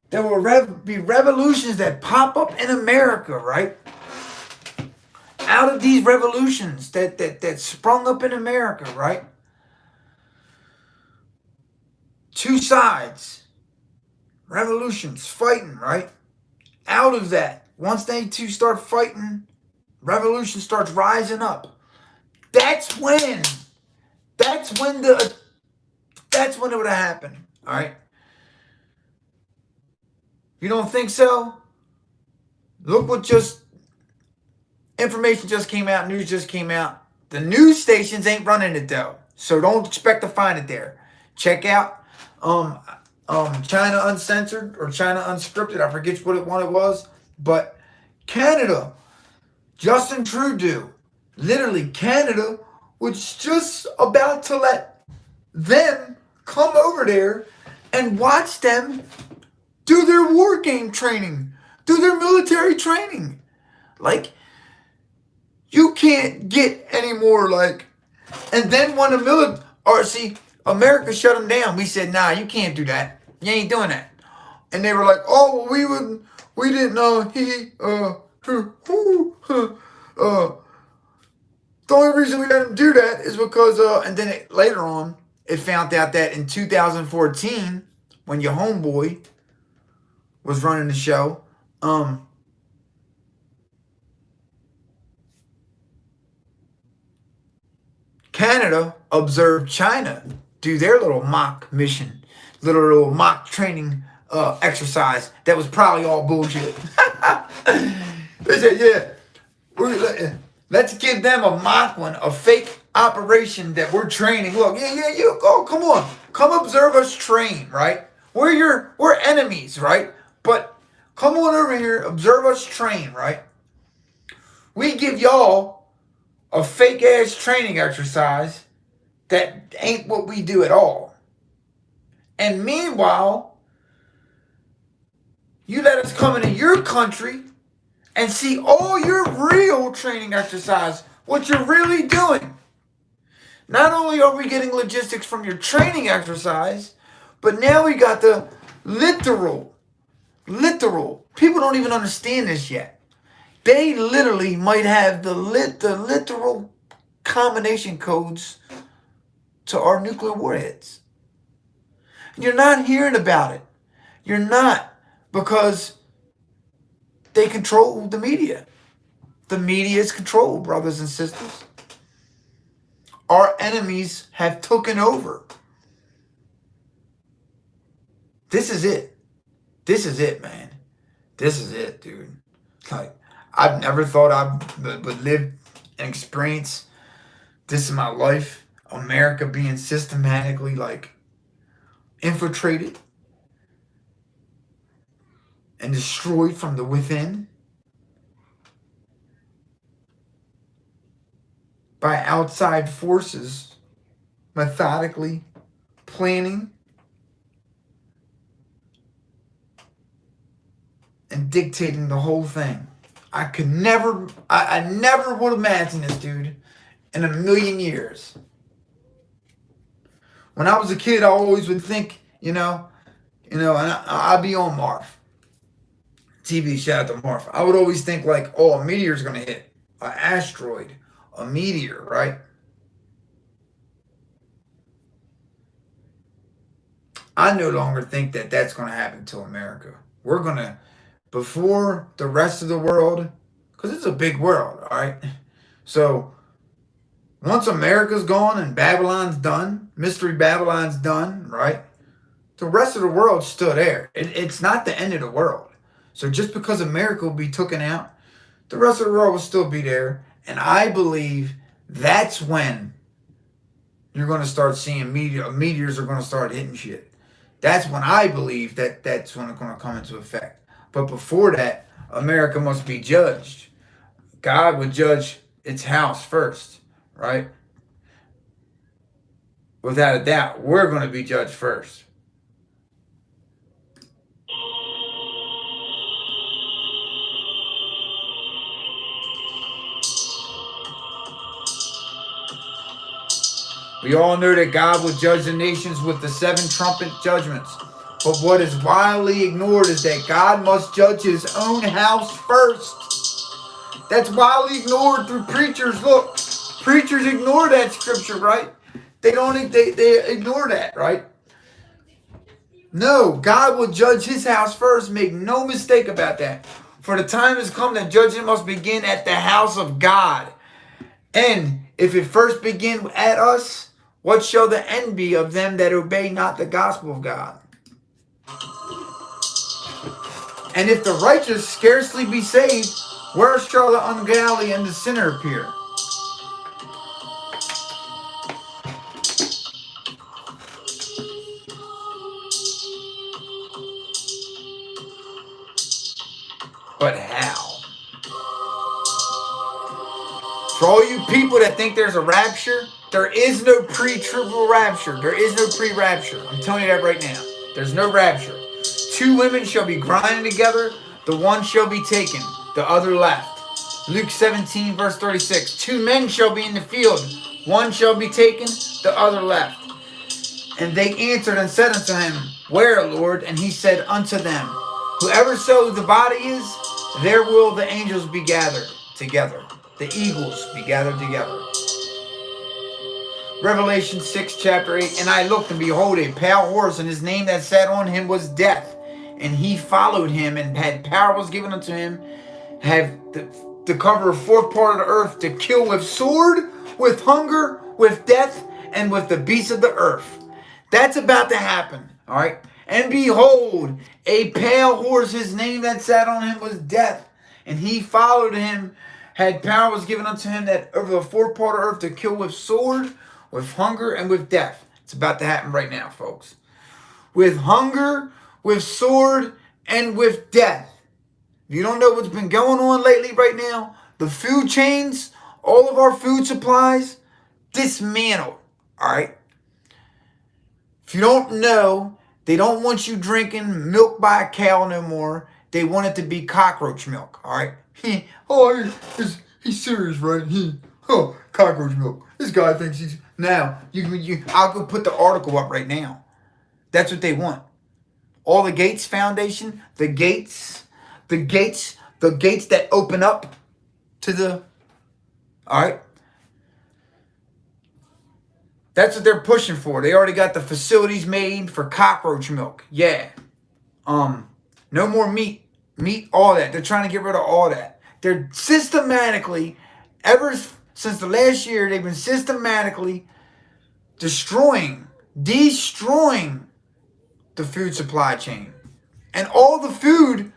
There will be revolutions that pop up in America, right? Out of these revolutions that sprung up in America, right? Two sides. Revolutions, fighting, right? Out of that, once they two start fighting, revolution starts rising up. That's when it would have happened. All right. You don't think so? Look what information just came out, news just came out. The news stations ain't running it though, so don't expect to find it there. Check out China Uncensored or China Unscripted. I forget what one it was, but Canada, Justin Trudeau, literally Canada was just about to let them come over there and watch them do their war game training, do their military training. Like, you can't get any more like, and then when America shut them down. We said, nah, you can't do that. You ain't doing that. And they were like, oh, well, we didn't know the only reason we let him do that is because, and then later on, it found out that in 2014, when your homeboy was running the show, Canada observed China do their little mock mission, little mock training exercise that was probably all bullshit. They said, yeah, let's give them a mock one, a fake operation that we're training. Look, you go, come on, come observe us train, right? We're enemies, right? But come on over here, observe us train, right? We give y'all a fake ass training exercise that ain't what we do at all. And meanwhile, you let us come into your country and see all your real training exercise, what you're really doing. Not only are we getting logistics from your training exercise, but now we got the literal. People don't even understand this yet. They literally might have the literal combination codes to our nuclear warheads. You're not hearing about it. You're not, because they control the media. The media is controlled, brothers and sisters. Our enemies have taken over. This is it. This is it, man. This is it, dude. Like, I've never thought I would live and experience this in my life. America being systematically, like, infiltrated and destroyed from the within by outside forces, methodically planning and dictating the whole thing. I never would imagine this, dude, in a million years. When I was a kid, I always would think, and I'd be on Marv. TV, shout out to Marv. I would always think like, oh, a meteor's going to hit. An asteroid. A meteor, right? I no longer think that that's going to happen to America. We're going to, before the rest of the world, because it's a big world, all right? So once America's gone and Babylon's done, Mystery Babylon's done, right? The rest of the world's still there. It's not the end of the world. So just because America will be taken out, the rest of the world will still be there. And I believe that's when you're going to start seeing meteors are going to start hitting shit. That's when I believe that's when it's going to come into effect. But before that, America must be judged. God would judge its house first, right? Without a doubt, we're going to be judged first. We all know that God will judge the nations with the 7 trumpet judgments. But what is widely ignored is that God must judge his own house first. That's widely ignored through preachers. Look, preachers ignore that scripture, right? They ignore that, right? No, God will judge his house first. Make no mistake about that. For the time has come that judgment must begin at the house of God. And if it first begin at us, what shall the end be of them that obey not the gospel of God? And if the righteous scarcely be saved, where shall the ungodly and the sinner appear? But how? For all you people that think there's a rapture, there is no pre-tribal rapture. There is no pre-rapture. I'm telling you that right now. There's no rapture. 2 women shall be grinding together. The one shall be taken, the other left. Luke 17, verse 36. 2 men shall be in the field. One shall be taken, the other left. And they answered and said unto him, Where, Lord? And he said unto them, Whoever so the body is, there will the angels be gathered together. The eagles be gathered together. Revelation 6, chapter 8. And I looked, and behold, a pale horse, and his name that sat on him was Death. And he followed him, and had power was given unto him, to cover a 4th part of the earth, to kill with sword, with hunger, with death, and with the beasts of the earth. That's about to happen, all right? And behold, a pale horse, his name that sat on him was Death. And he followed him, had power was given unto him that over the 4th part of earth to kill with sword, with hunger, and with death. It's about to happen right now, folks. With hunger, with sword, and with death. If you don't know what's been going on lately right now, the food chains, all of our food supplies, dismantled, all right? If you don't know, they don't want you drinking milk by a cow no more. They want it to be cockroach milk, all right? He's serious, right? Cockroach milk. This guy thinks he's... Now, I'll go put the article up right now. That's what they want. All the Gates Foundation, the gates that open up to the... All right? That's what they're pushing for. They already got the facilities made for cockroach milk. Yeah. No more meat. Meat, all that. They're trying to get rid of all that. They're systematically, ever since the last year, they've been systematically destroying the food supply chain. And all the food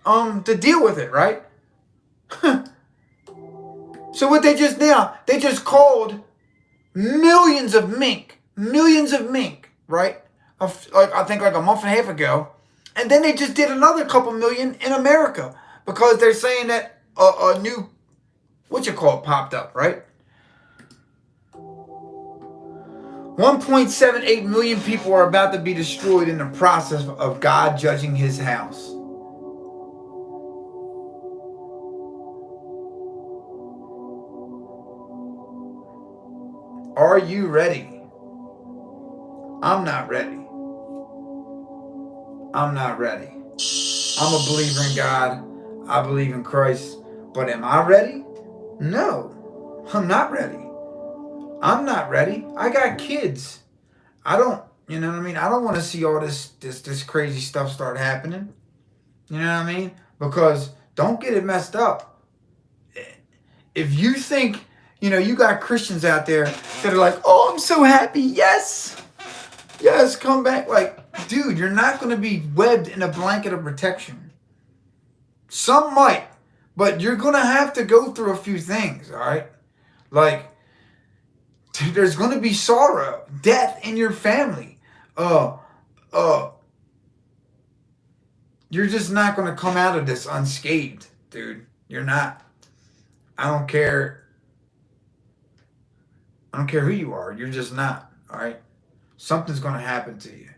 to deal with it, right? So what they just called millions of mink, right? I think like a month and a half ago. And then they just did another couple million in America because they're saying that a new, popped up, right? 1.78 million people are about to be destroyed in the process of God judging his house. Are you ready? I'm not ready. I'm not ready. I'm a believer in God. I believe in Christ. But am I ready? No, I'm not ready. I'm not ready. I got kids. I don't You know what I mean? I don't want to see all this crazy stuff start happening. You know what I mean? Because don't get it messed up. If you think, you got Christians out there that are like, oh, I'm so happy. Yes. Yes, come back. Like, dude, you're not going to be webbed in a blanket of protection. Some might, but you're going to have to go through a few things, all right? Like, there's going to be sorrow, death in your family. You're just not going to come out of this unscathed, dude. You're not. I don't care. I don't care who you are. You're just not, all right? Something's going to happen to you.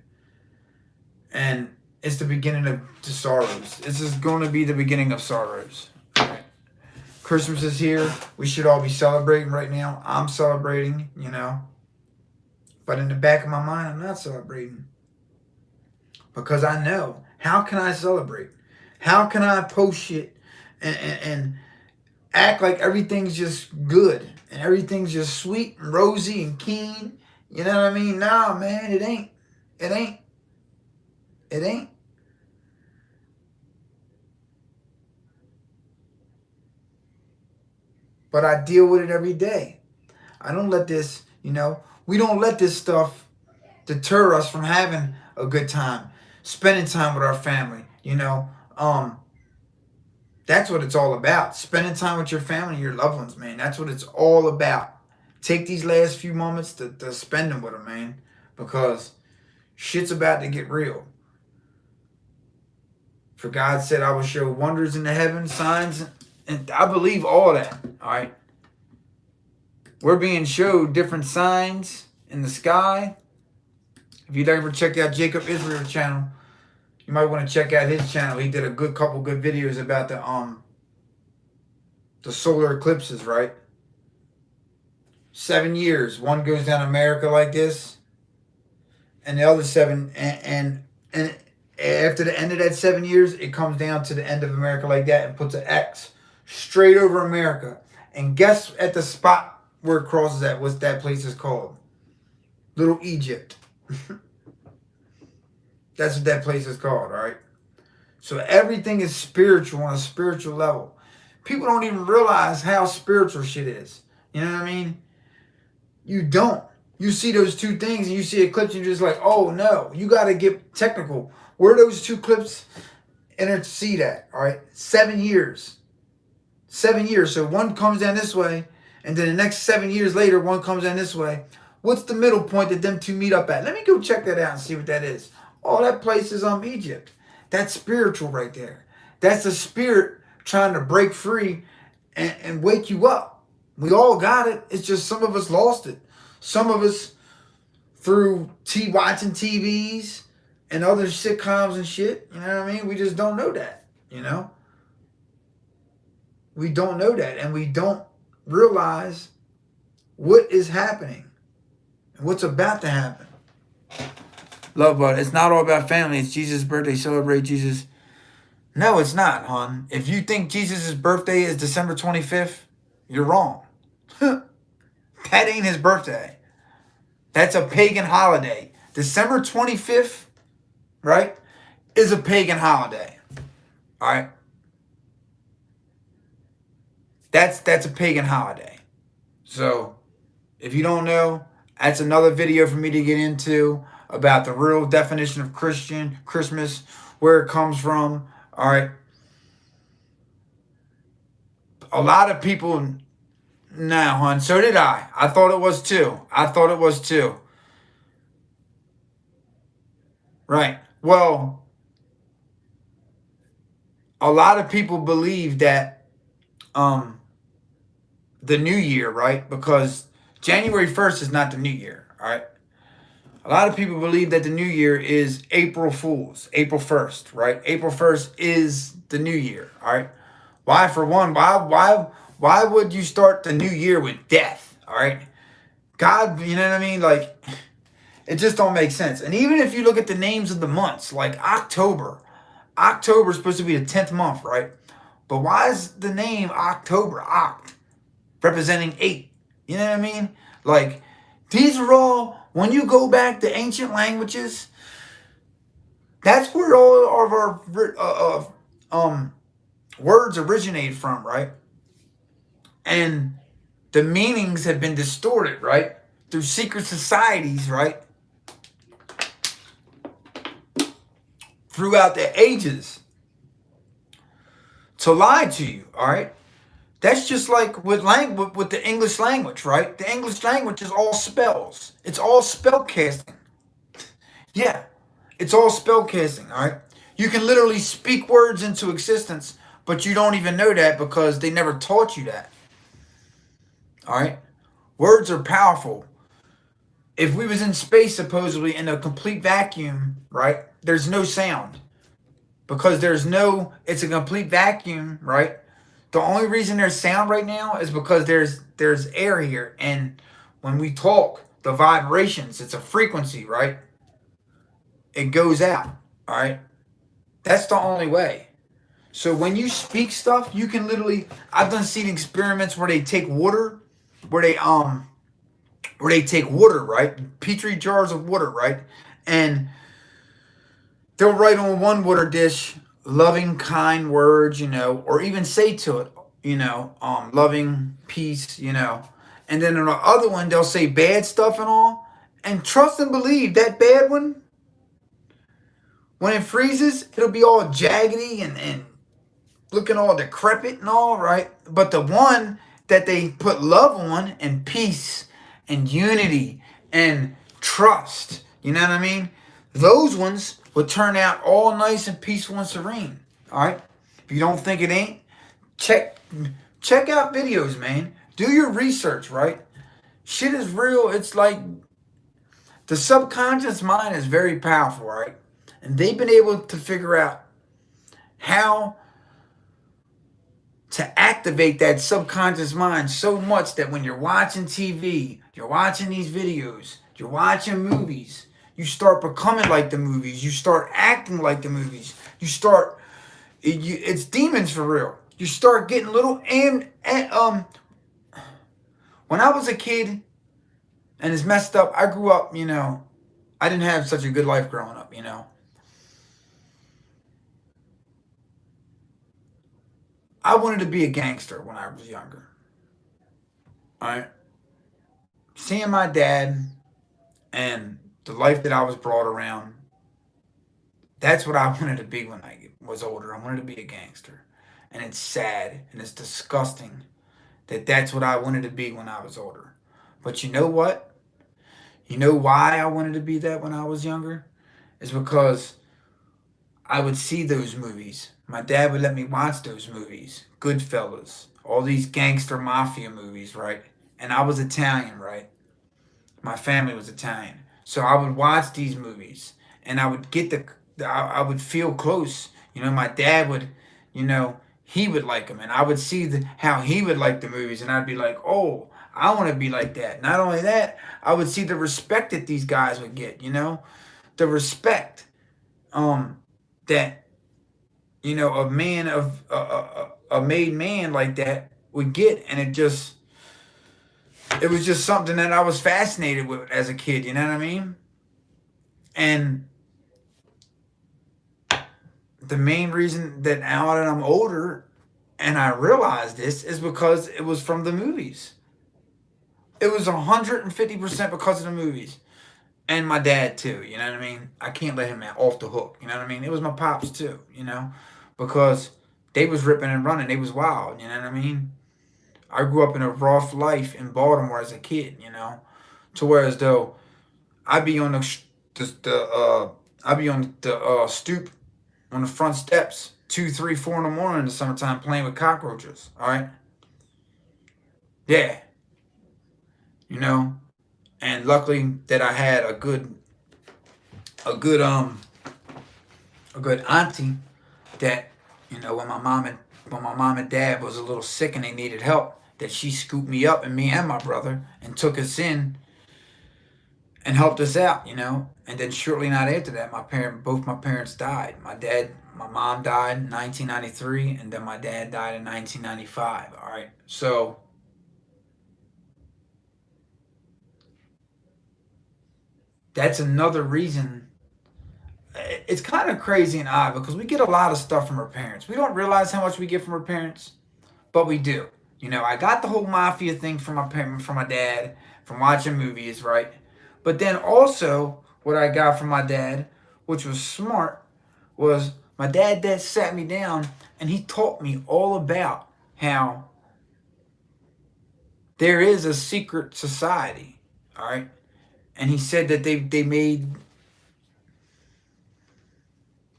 And it's the beginning of the sorrows. This is going to be the beginning of sorrows. All right? Christmas is here. We should all be celebrating right now. I'm celebrating, But in the back of my mind, I'm not celebrating. Because I know, how can I celebrate? How can I post shit and act like everything's just good and everything's just sweet and rosy and keen? You know what I mean? Nah, man, it ain't. It ain't. It ain't. But I deal with it every day. I don't let this, we don't let this stuff deter us from having a good time, spending time with our family, That's what it's all about. Spending time with your family, your loved ones, man. That's what it's all about. Take these last few moments to spend them with them, man. Because shit's about to get real. For God said, I will show wonders in the heavens, signs, and I believe all that, all right? We're being showed different signs in the sky. If you'd ever checked out Jacob Israel's channel, you might want to check out his channel. He did a couple good videos about the solar eclipses, right? 7 years. One goes down America like this, and the other 7, and after the end of that 7 years, it comes down to the end of America like that and puts an X straight over America. And guess at the spot where it crosses at, what that place is called? Little Egypt. That's what that place is called, all right? So everything is spiritual on a spiritual level. People don't even realize how spiritual shit is. You know what I mean? You don't. You see those two things and you see a clip and you're just like, oh no, you got to get technical. Where those two clips intercede at, all right? 7 years. 7 years. So one comes down this way, and then the next 7 years later, one comes down this way. What's the middle point that them two meet up at? Let me go check that out and see what that is. Oh, that place is Egypt. That's spiritual right there. That's the spirit trying to break free and wake you up. We all got it. It's just some of us lost it. Some of us through watching TVs and other sitcoms and shit. You know what I mean? We just don't know that, We don't know that, and we don't realize what is happening and what's about to happen. Love, but it's not all about family. It's Jesus' birthday. Celebrate Jesus. No, it's not, hon. If you think Jesus' birthday is December 25th, you're wrong. That ain't his birthday. That's a pagan holiday. December 25th, right, is a pagan holiday. All right? That's a pagan holiday. So, if you don't know, that's another video for me to get into about the real definition of Christmas, where it comes from. All right. A lot of people, no, hon, so did I. I thought it was too. Right. Well, a lot of people believe that the new year, right? Because January 1st is not the new year, all right? A lot of people believe that the new year is April Fool's, April 1st, right? April 1st is the new year, all right? Why, for one, why would you start the new year with death, all right? God, you know what I mean? Like, it just don't make sense. And even if you look at the names of the months, like October is supposed to be the 10th month, right? But why is the name October, Oct, representing 8? You know what I mean? Like, these are all When you go back to ancient languages, that's where all of our words originate from, right? And the meanings have been distorted, right? Through secret societies, right? Throughout the ages to lie to you, all right? That's just like with the English language, right? The English language is all spells. It's all spell casting. Yeah, it's all spell casting, all right? You can literally speak words into existence, but you don't even know that because they never taught you that. All right? Words are powerful. If we was in space supposedly in a complete vacuum, right? There's no sound. Because it's a complete vacuum, right? The only reason there's sound right now is because there's air here, and when we talk, the vibrations, it's a frequency, right? It goes out, all right? That's the only way. So when you speak stuff, you can literally, I've done seen experiments where they take water, where they take water, right? Petri jars of water, right? And they'll write on one water dish loving, kind words, or even say to it, loving, peace, And then on the other one, they'll say bad stuff and all. And trust and believe that bad one, when it freezes, it'll be all jaggedy and looking all decrepit and all, right? But the one that they put love on and peace and unity and trust, you know what I mean? Those ones will turn out all nice and peaceful and serene, all right? If you don't think it ain't, check out videos, man. Do your research, right? Shit is real. It's like the subconscious mind is very powerful, right? And they've been able to figure out how to activate that subconscious mind so much that when you're watching TV, you're watching these videos, you're watching movies, you start becoming like the movies, you start acting like the movies, it's demons for real. You start getting little when I was a kid and it's messed up, I grew up, I didn't have such a good life growing up, I wanted to be a gangster when I was younger. All right. Seeing my dad and the life that I was brought around, that's what I wanted to be when I was older. I wanted to be a gangster. And it's sad and it's disgusting that that's what I wanted to be when I was older. But you know what? You know why I wanted to be that when I was younger? It's because I would see those movies. My dad would let me watch those movies. Goodfellas. All these gangster mafia movies, right? And I was Italian, right? My family was Italian. So I would watch these movies. And I would I would feel close. My dad would, he would like them. And I would see how he would like the movies. And I'd be like, oh, I want to be like that. Not only that, I would see the respect that these guys would get, the respect that a man of a made man like that would get, and it was just something that I was fascinated with as a kid. You know what I mean? And the main reason that now that I'm older and I realize this is because it was from the movies. It was 150% because of the movies. And my dad too, you know what I mean? I can't let him off the hook, you know what I mean? It was my pops too, because they was ripping and running. They was wild, you know what I mean? I grew up in a rough life in Baltimore as a kid, to where as though I'd be on the stoop on the front steps 2, 3, 4 in the morning in the summertime playing with cockroaches, all right? Yeah. And luckily that I had a good auntie that, when my mom and dad was a little sick and they needed help, that she scooped me up and me and my brother and took us in and helped us out, And then shortly not after that, both my parents died. My mom died in 1993, and then my dad died in 1995. All right, so that's another reason. It's kind of crazy and odd because we get a lot of stuff from our parents. We don't realize how much we get from our parents, but we do. You know, I got the whole mafia thing from my parents, from my dad, from watching movies, right? But then also, what I got from my dad, which was smart, was my dad sat me down and he taught me all about how there is a secret society, all right? And he said that they made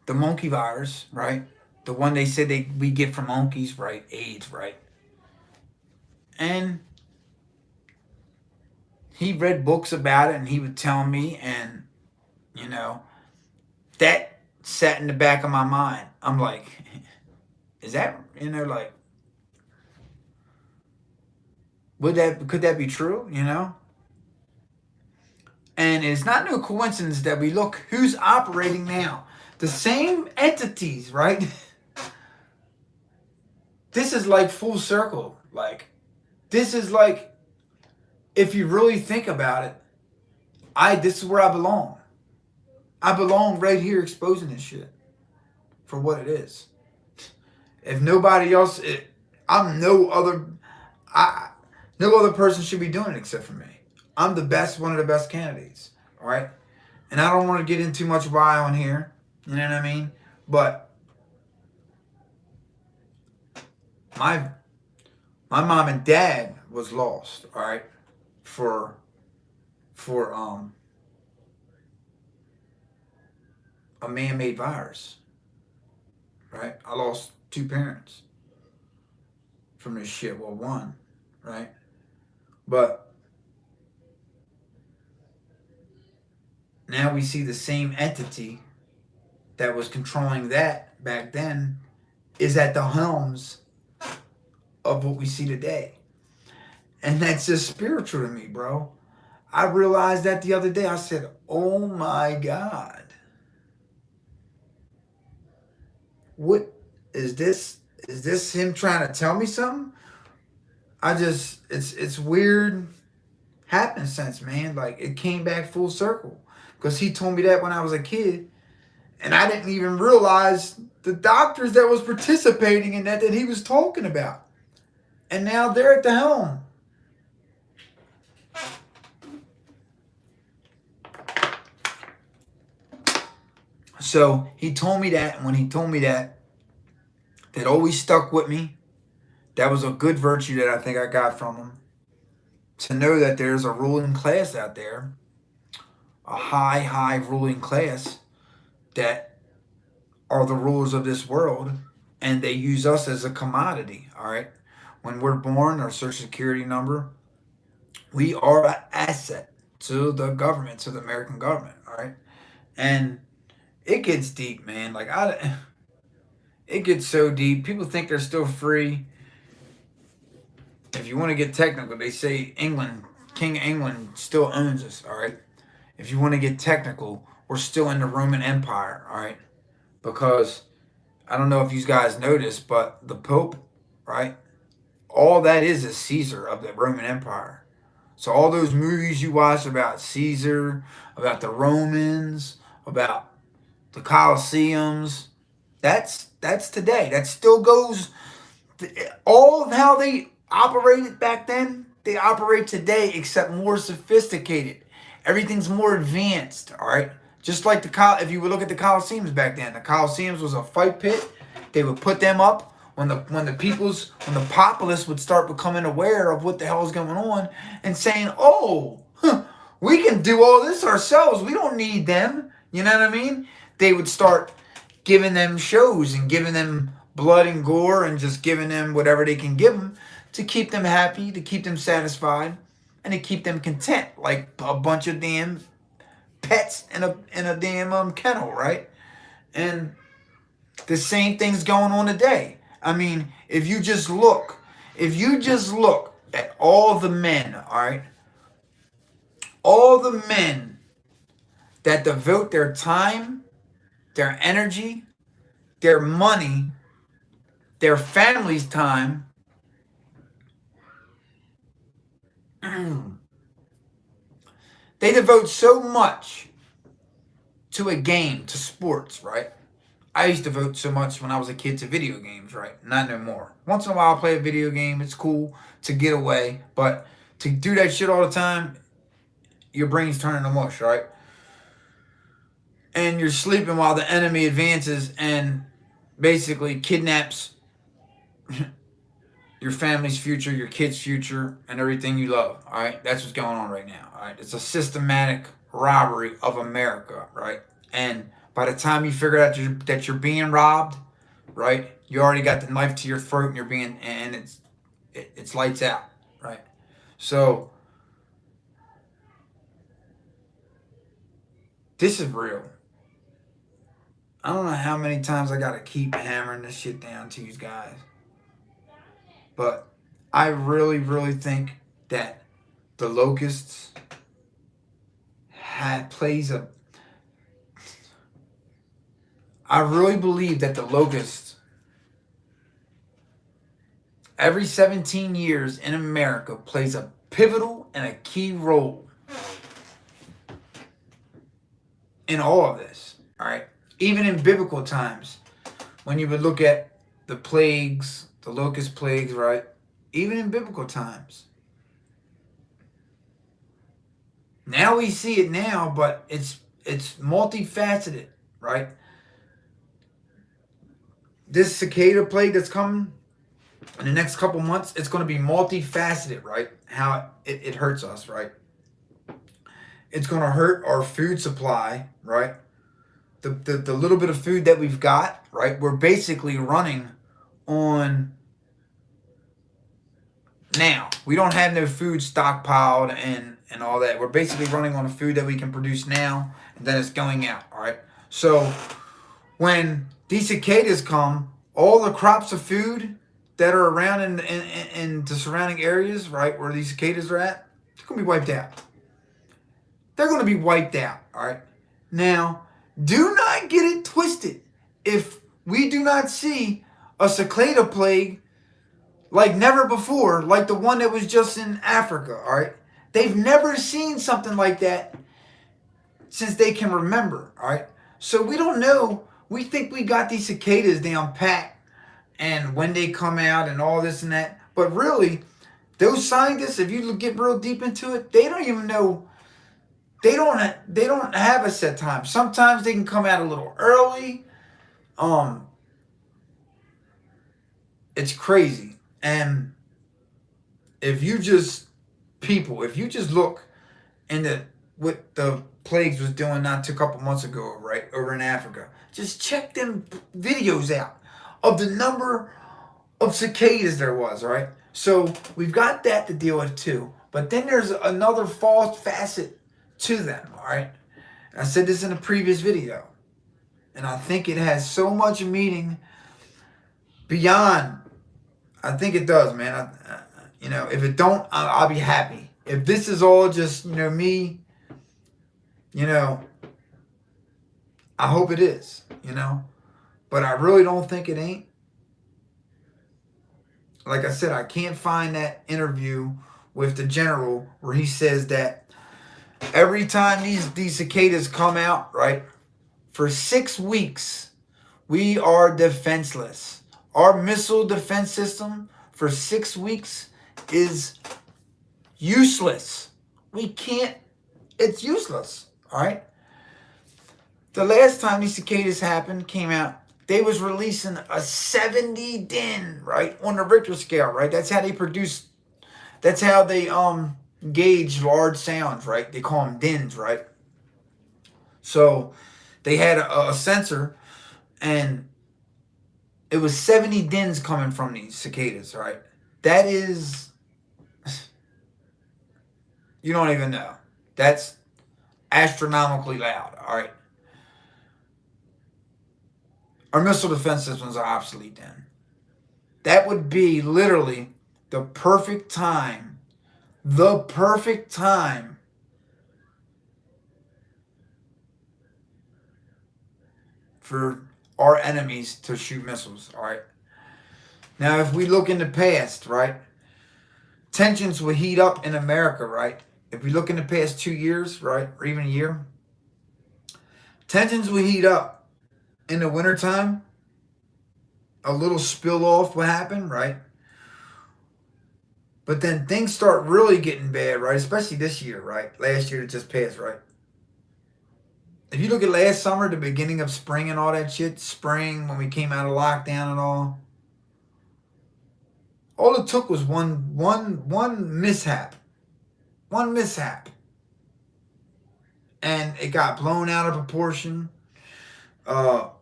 the monkey virus, right? The one they said we get from monkeys, right? AIDS, right? And he read books about it and he would tell me, and you know, that sat in the back of my mind. I'm like, is that, like, could that be true, And it's not no coincidence that we look who's operating now. The same entities, right? This is like full circle. Like, this is like, if you really think about it, this is where I belong. I belong right here exposing this shit for what it is. If nobody else, I'm no other, no other person should be doing it except for me. I'm the best, one of the best candidates, all right? And I don't want to get into too much why on here, you know what I mean? But my mom and dad was lost, all right, for a man-made virus, right? I lost 2 parents from this shit. Well, 1, right? But now we see the same entity that was controlling that back then is at the helms of what we see today. And that's just spiritual to me, bro. I realized that the other day. I said, oh my God. What is this? Is this him trying to tell me something? It's weird happenstance, man. Like, it came back full circle. Because he told me that when I was a kid. And I didn't even realize the doctors that was participating in that he was talking about. And now they're at the helm. So he told me that, and when he told me that always stuck with me. That was a good virtue that I think I got from him. To know that there's a ruling class out there, a high ruling class that are the rulers of this world, and they use us as a commodity, all right? When we're born, our social security number, we are an asset to the government, to the American government, all right? And it gets deep, man. Like, it gets so deep. People think they're still free. If you want to get technical, they say King England still owns us, all right? If you want to get technical, we're still in the Roman Empire, all right? Because I don't know if you guys noticed, but the Pope, right? All that is Caesar of the Roman Empire. So all those movies you watch about Caesar, about the Romans, about the Colosseums, that's today. That still goes. All of how they operated back then, they operate today, except more sophisticated. Everything's more advanced, all right? Just like if you would look at the Colosseums back then, the Colosseums was a fight pit. They would put them up when the populace would start becoming aware of what the hell is going on and saying, oh, we can do all this ourselves. We don't need them. You know what I mean? They would start giving them shows and giving them blood and gore and just giving them whatever they can give them to keep them happy, to keep them satisfied, and to keep them content, like a bunch of damn pets in a damn kennel, right? And the same thing's going on today. I mean, if you just look at all the men, all right, all the men that devote their time, their energy, their money, their family's time, They devote so much to a game, to sports, right? I used to devote so much when I was a kid to video games, right? Not no more. Once in a while I'll play a video game. It's cool to get away. But to do that shit all the time, your brain's turning to mush, right? And you're sleeping while the enemy advances and basically kidnaps your family's future, your kids' future, and everything you love, all right? That's what's going on right now, all right? It's a systematic robbery of America, right? And by the time you figure out that you're being robbed, right, you already got the knife to your throat and you're being, and it's lights out, right? So this is real. I don't know how many times I got to keep hammering this shit down to you guys. But I really, really think that the locusts plays a... I really believe that the locusts, every 17 years in America, plays a pivotal and a key role in all of this, all right? Even in biblical times, when you would look at the plagues, the locust plagues, right? Even in biblical times. Now we see it now, but it's multifaceted, right? This cicada plague that's coming in the next couple months, it's going to be multifaceted, right? How it hurts us, right? It's going to hurt our food supply, right? The little bit of food that we've got, right? We're basically running on now. We don't have no food stockpiled and all that. We're basically running on the food that we can produce now, and then it's going out, all right? So when these cicadas come, all the crops of food that are around in the surrounding areas, right, where these cicadas are at, they're going to be wiped out. They're going to be wiped out, all right? Now, do not get it twisted. If we do not see a cicada plague like never before, like the one that was just in Africa, all right? They've never seen something like that since they can remember, all right? So we don't know. We think we got these cicadas down pat and when they come out and all this and that. But really, those scientists, if you get real deep into it, they don't even know. They don't have a set time. Sometimes they can come out a little early. It's crazy. And if you just look into what the plagues was doing not a couple months ago, right, over in Africa, just check them videos out of the number of cicadas there was, right? So we've got that to deal with too. But then there's another false facet to them, all right? I said this in a previous video, and I think it has so much meaning beyond. I think it does, man. If it don't, I'll be happy. If this is all just, me, I hope it is, but I really don't think it ain't. Like I said, I can't find that interview with the general where he says that every time these cicadas come out, right, for 6 weeks, we are defenseless. Our missile defense system for 6 weeks is useless. We can't, it's useless, all right? The last time these cicadas came out, they was releasing a 70 din, right, on the Richter scale, right? That's how they gauge large sounds, right? They call them dins, right? So they had a sensor, and it was 70 dins coming from these cicadas, right? That is, you don't even know. That's astronomically loud, all right? Our missile defense systems are obsolete then. That would be literally the perfect time for our enemies to shoot missiles, all right? Now, if we look in the past, right, tensions would heat up in America, right? if we look in the past 2 years, right, or even a year, tensions will heat up in the wintertime. A little spill off will happen, right? But then things start really getting bad, right? Especially this year, right? Last year that just passed, right? If you look at last summer, the beginning of spring and all that shit, spring when we came out of lockdown and all it took was one mishap. One mishap. And it got blown out of proportion. R.I.P.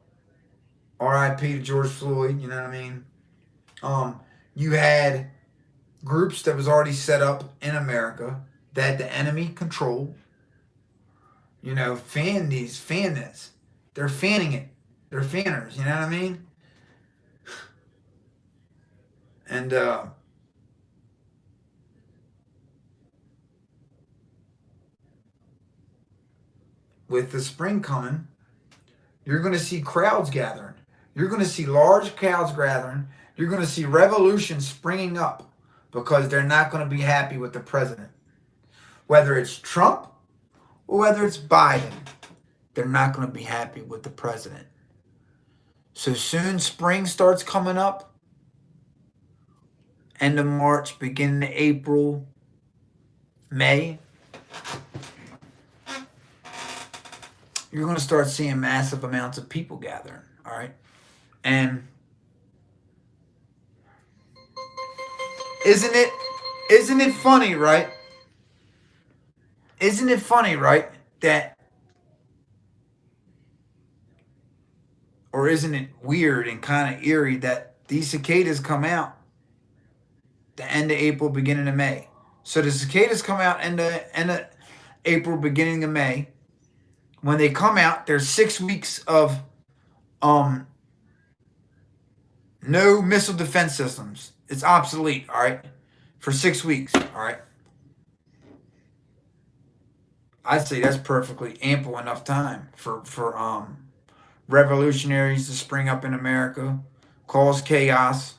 to George Floyd, you know what I mean? You had groups that was already set up in America that the enemy controlled. You know, fan this. They're fanning it. They're fanners, you know what I mean? And with the spring coming, you're going to see crowds gathering. You're going to see large crowds gathering. You're going to see revolutions springing up because they're not going to be happy with the president. Whether it's Trump or whether it's Biden, they're not going to be happy with the president. So soon spring starts coming up. End of March, beginning of April, May. You're going to start seeing massive amounts of people gathering, all right? And isn't it funny, right? Isn't it funny, right, that, or isn't it weird and kind of eerie that these cicadas come out the end of April, beginning of May? So the cicadas come out end of April, beginning of May. When they come out, there's 6 weeks of no missile defense systems. It's obsolete, all right, for 6 weeks, all right. I'd say that's perfectly ample enough time for revolutionaries to spring up in America, cause chaos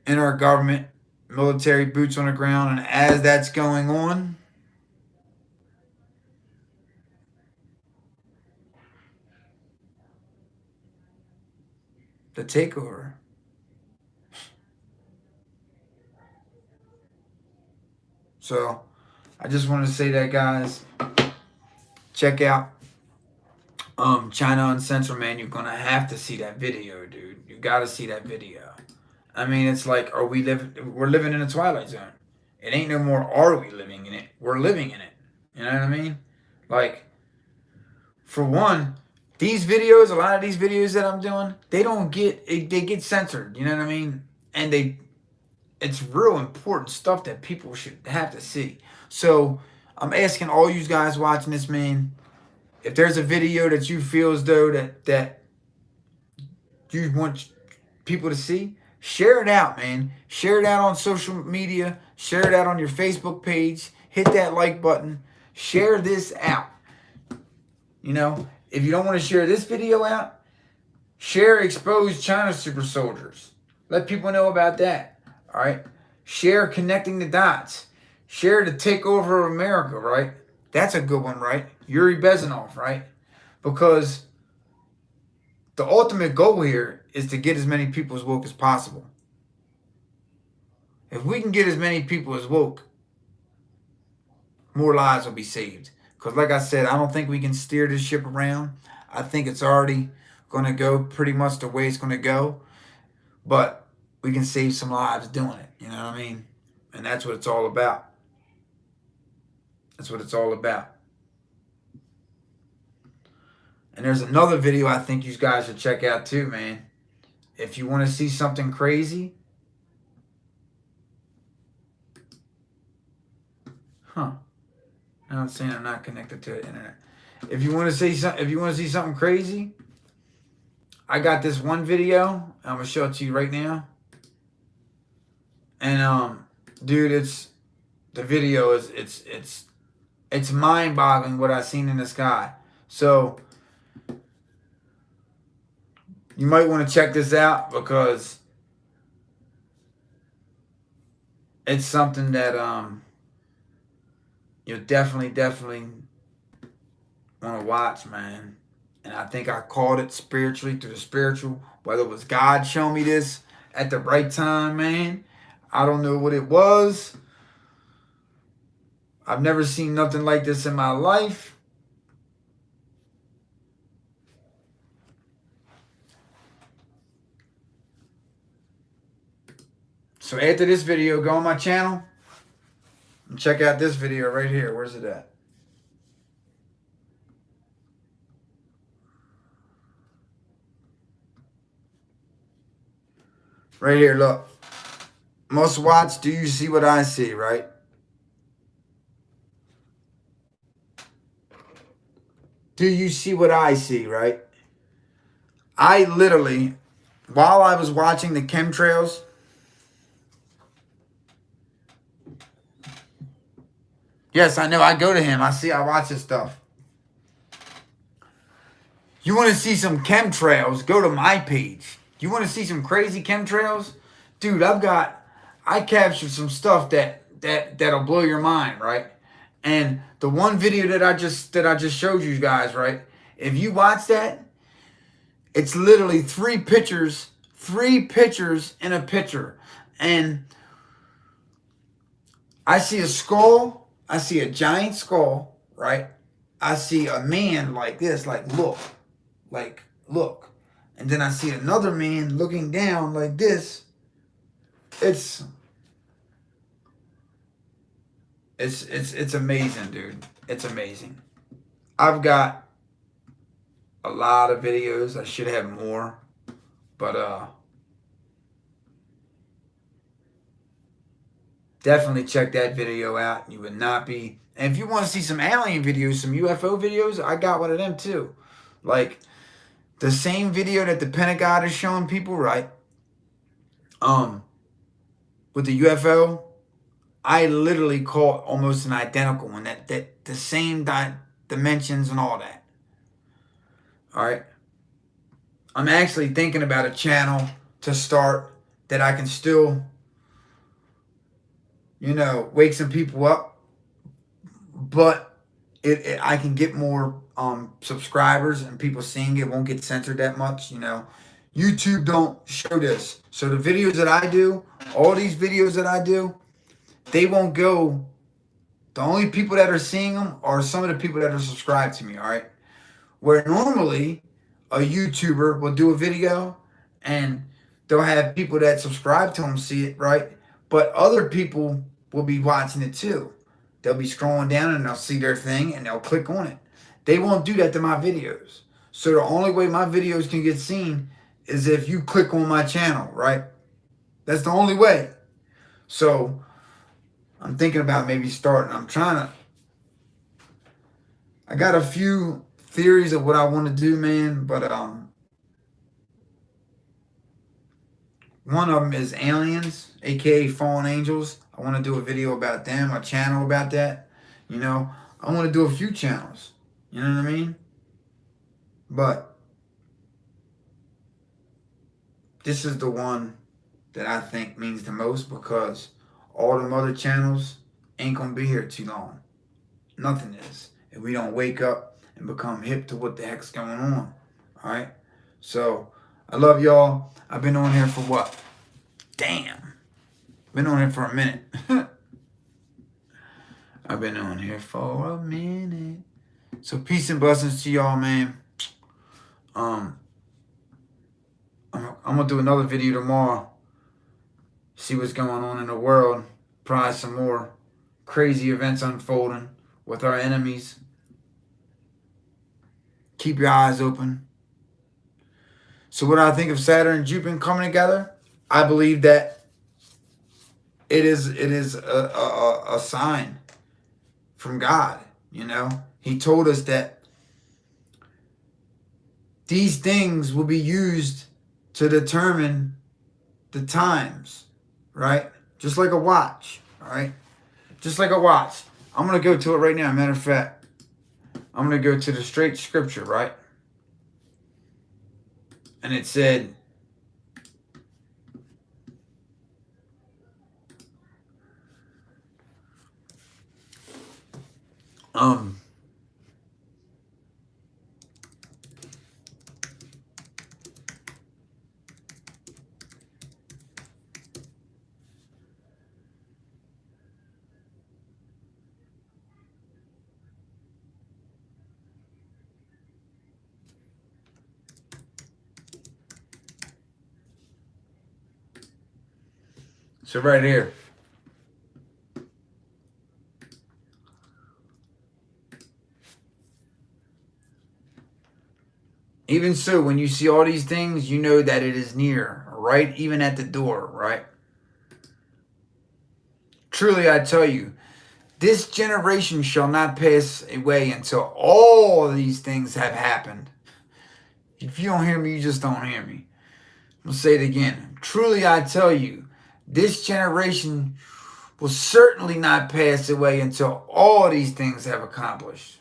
in our government, military boots on the ground, and as that's going on, the takeover. So I just wanted to say that, guys. Check out China Uncensored, man. You're gonna have to see that video, dude. You gotta see that video. I mean, it's like, we're living in a twilight zone. It ain't no more are we living in it. We're living in it. You know what I mean? Like, for one, these videos, a lot of these videos that I'm doing, they get censored. You know what I mean? And it's real important stuff that people should have to see. So I'm asking all you guys watching this, man, if there's a video that you feel as though that you want people to see, share it out, man. Share it out on social media. Share it out on your Facebook page. Hit that like button. Share this out. You know, if you don't want to share this video out, share exposed China super soldiers. Let people know about that. All right. Share connecting the dots. Share the takeover of America, right? That's a good one, right? Yuri Bezmenov, right? Because the ultimate goal here is to get as many people as woke as possible. If we can get as many people as woke, more lives will be saved. Because like I said, I don't think we can steer this ship around. I think it's already going to go pretty much the way it's going to go. But we can save some lives doing it. You know what I mean? And that's what it's all about. That's what it's all about. And there's another video I think you guys should check out too, man. If you want to see something crazy. Huh. Now it's saying I'm not connected to the internet. If you want to see something crazy, I got this one video. I'm gonna show it to you right now. And dude, it's mind-boggling what I've seen in the sky. So you might want to check this out because it's something that you'll definitely want to watch, man. And I think I called it spiritually through the spiritual. Whether it was God showing me this at the right time, man. I don't know what it was. I've never seen nothing like this in my life. So after this video, go on my channel and check out this video right here. Where's it at? Right here, look. Most watch, do you see what I see, right? Do you see what I see, right? I literally, while I was watching the chemtrails, yes, I know, I go to him. I watch his stuff. You want to see some chemtrails, go to my page. You want to see some crazy chemtrails? Dude, I captured some stuff that'll blow your mind, right? And the one video that I just showed you guys, right? If you watch that, it's literally three pictures in a picture. And I see a skull, I see a giant skull, right? I see a man like this, like look. And then I see another man looking down like this. It's amazing, dude. It's amazing. I've got a lot of videos. I should have more. But definitely check that video out. You would not be. And if you want to see some alien videos, some UFO videos, I got one of them too. Like the same video that the Pentagon is showing people, right? With the UFO, I literally caught almost an identical one. That the same dimensions and all that. All right. I'm actually thinking about a channel to start that I can still, wake some people up, but I can get more subscribers and people seeing it. Won't get censored that much. YouTube don't show this, so the videos that I do, all these videos that I do, they won't go. The only people that are seeing them are some of the people that are subscribed to me. All right, where normally a YouTuber will do a video and they'll have people that subscribe to them see it, right? But other people will be watching it too. They'll be scrolling down and they'll see their thing and they'll click on it. They won't do that to my videos. So the only way my videos can get seen is if you click on my channel, right? That's the only way. So I'm thinking about maybe starting. I got a few theories of what I want to do, man, but one of them is aliens, aka fallen angels. I want to do a video about them, a channel about that. I want to do a few channels. You know what I mean? But this is the one that I think means the most because all them other channels ain't gonna be here too long. Nothing is. If we don't wake up and become hip to what the heck's going on. Alright? So, I love y'all. I've been on here for what? Damn. Been on here for a minute. I've been on here for a minute. So, peace and blessings to y'all, man. I'm gonna do another video tomorrow. See what's going on in the world. Probably some more crazy events unfolding with our enemies. Keep your eyes open. So what I think of Saturn and Jupiter coming together, I believe that it is a sign from God. He told us that these things will be used to determine the times, right? Just like a watch, all right? Just like a watch. I'm going to go to it right now. Matter of fact, I'm going to go to the straight scripture, right? And it said, So right here. Even so, when you see all these things, you know that it is near, right? Even at the door, right? Truly, I tell you, this generation shall not pass away until all these things have happened. If you don't hear me, you just don't hear me. I'll say it again. Truly, I tell you, this generation will certainly not pass away until all these things have accomplished.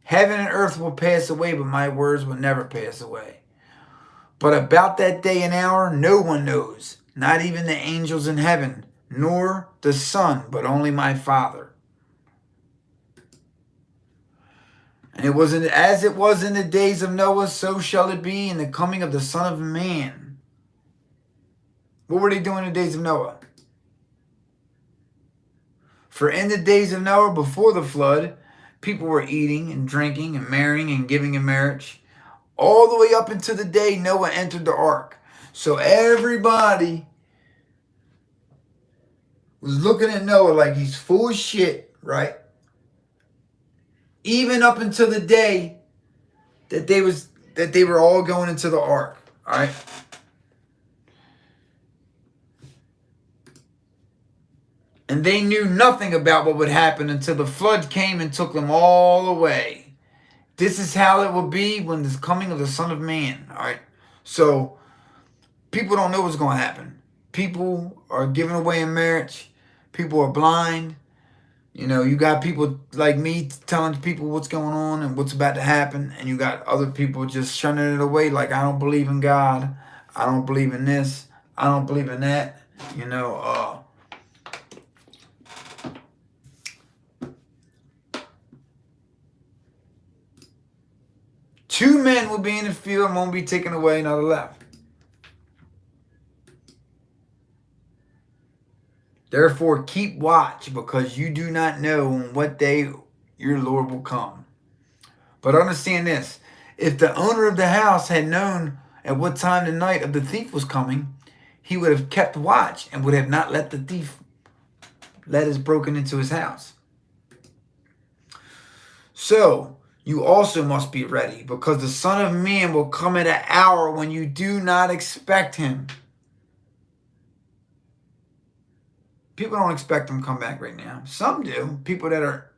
Heaven and earth will pass away, but my words will never pass away. But about that day and hour, no one knows, not even the angels in heaven, nor the Son, but only my Father. And it wasn't as it was in the days of Noah, so shall it be in the coming of the Son of Man. What were they doing in the days of Noah? For in the days of Noah, before the flood, people were eating and drinking and marrying and giving in marriage, all the way up until the day Noah entered the ark. So everybody was looking at Noah like he's full of shit, right? Even up until the day that they were all going into the ark, all right? And they knew nothing about what would happen until the flood came and took them all away. This is how it will be when the coming of the Son of Man, all right? So people don't know what's going to happen. People are given away in marriage. People are blind. You know, you got people like me telling people what's going on and what's about to happen. And you got other people just shunning it away like, I don't believe in God. I don't believe in this. I don't believe in that. You know, 2 men will be in the field and won't be taken away, another left. Therefore, keep watch, because you do not know on what day your Lord will come. But understand this. If the owner of the house had known at what time the night of the thief was coming, he would have kept watch and would have not let the thief let us broken into his house. So you also must be ready, because the Son of Man will come at an hour when you do not expect him. People don't expect him to come back right now. Some do. People that are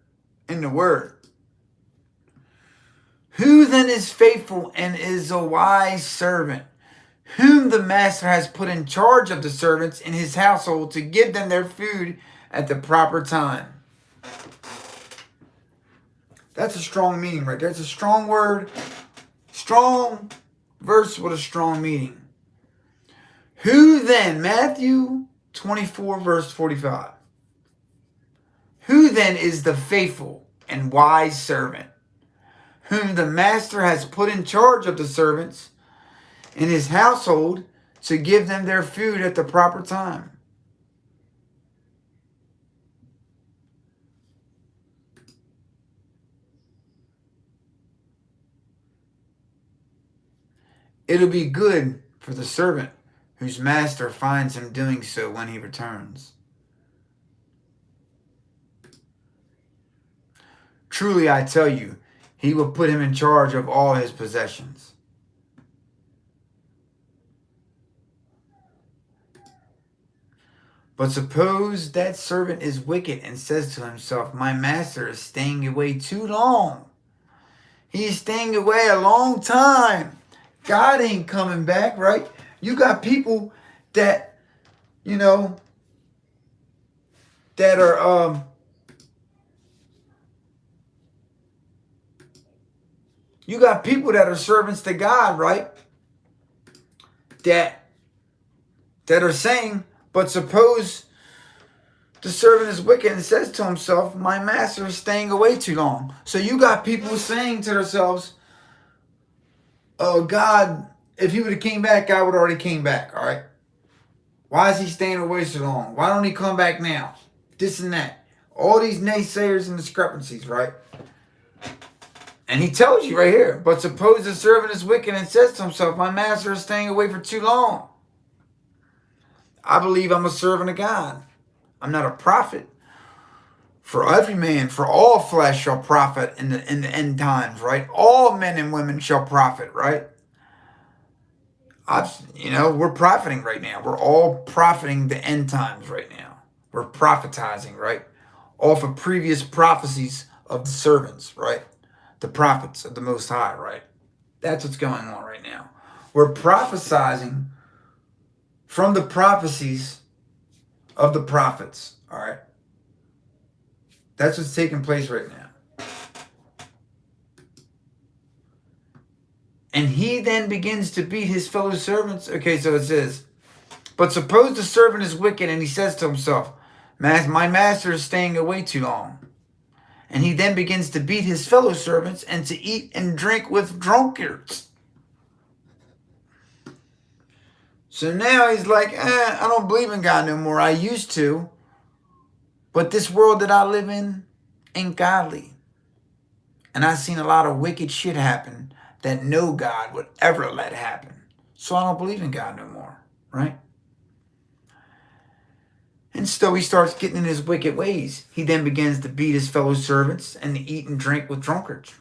in the Word. Who then is faithful and is a wise servant, whom the master has put in charge of the servants in his household to give them their food at the proper time? That's a strong meaning right there. It's a strong word, strong verse with a strong meaning. Who then, Matthew 24, verse 45. Who then is the faithful and wise servant, whom the master has put in charge of the servants in his household to give them their food at the proper time? It'll be good for the servant whose master finds him doing so when he returns. Truly, I tell you, he will put him in charge of all his possessions. But suppose that servant is wicked and says to himself, my master is staying away too long. He's staying away a long time. God ain't coming back, right? You got people that, you know, that are, you got people that are servants to God, right? That are saying, but suppose the servant is wicked and says to himself, my master is staying away too long. So you got people saying to themselves, oh, God, if he would have came back, God would have already came back, all right? Why is he staying away so long? Why don't he come back now? This and that. All these naysayers and discrepancies, right? And he tells you right here, but suppose the servant is wicked and says to himself, my master is staying away for too long. I believe I'm a servant of God. I'm not a prophet. For every man, for all flesh shall profit in the end times, right? All men and women shall profit, right? We're profiting right now. We're all profiting the end times right now. We're prophetizing, right? Off of previous prophecies of the servants, right? The prophets of the Most High, right? That's what's going on right now. We're prophesizing from the prophecies of the prophets, all right? That's what's taking place right now. And he then begins to beat his fellow servants. Okay, so it says, but suppose the servant is wicked and he says to himself, my master is staying away too long. And he then begins to beat his fellow servants and to eat and drink with drunkards. So now he's like, I don't believe in God no more. I used to. But this world that I live in ain't godly. And I've seen a lot of wicked shit happen that no God would ever let happen. So I don't believe in God no more, right? And so he starts getting in his wicked ways. He then begins to beat his fellow servants and to eat and drink with drunkards.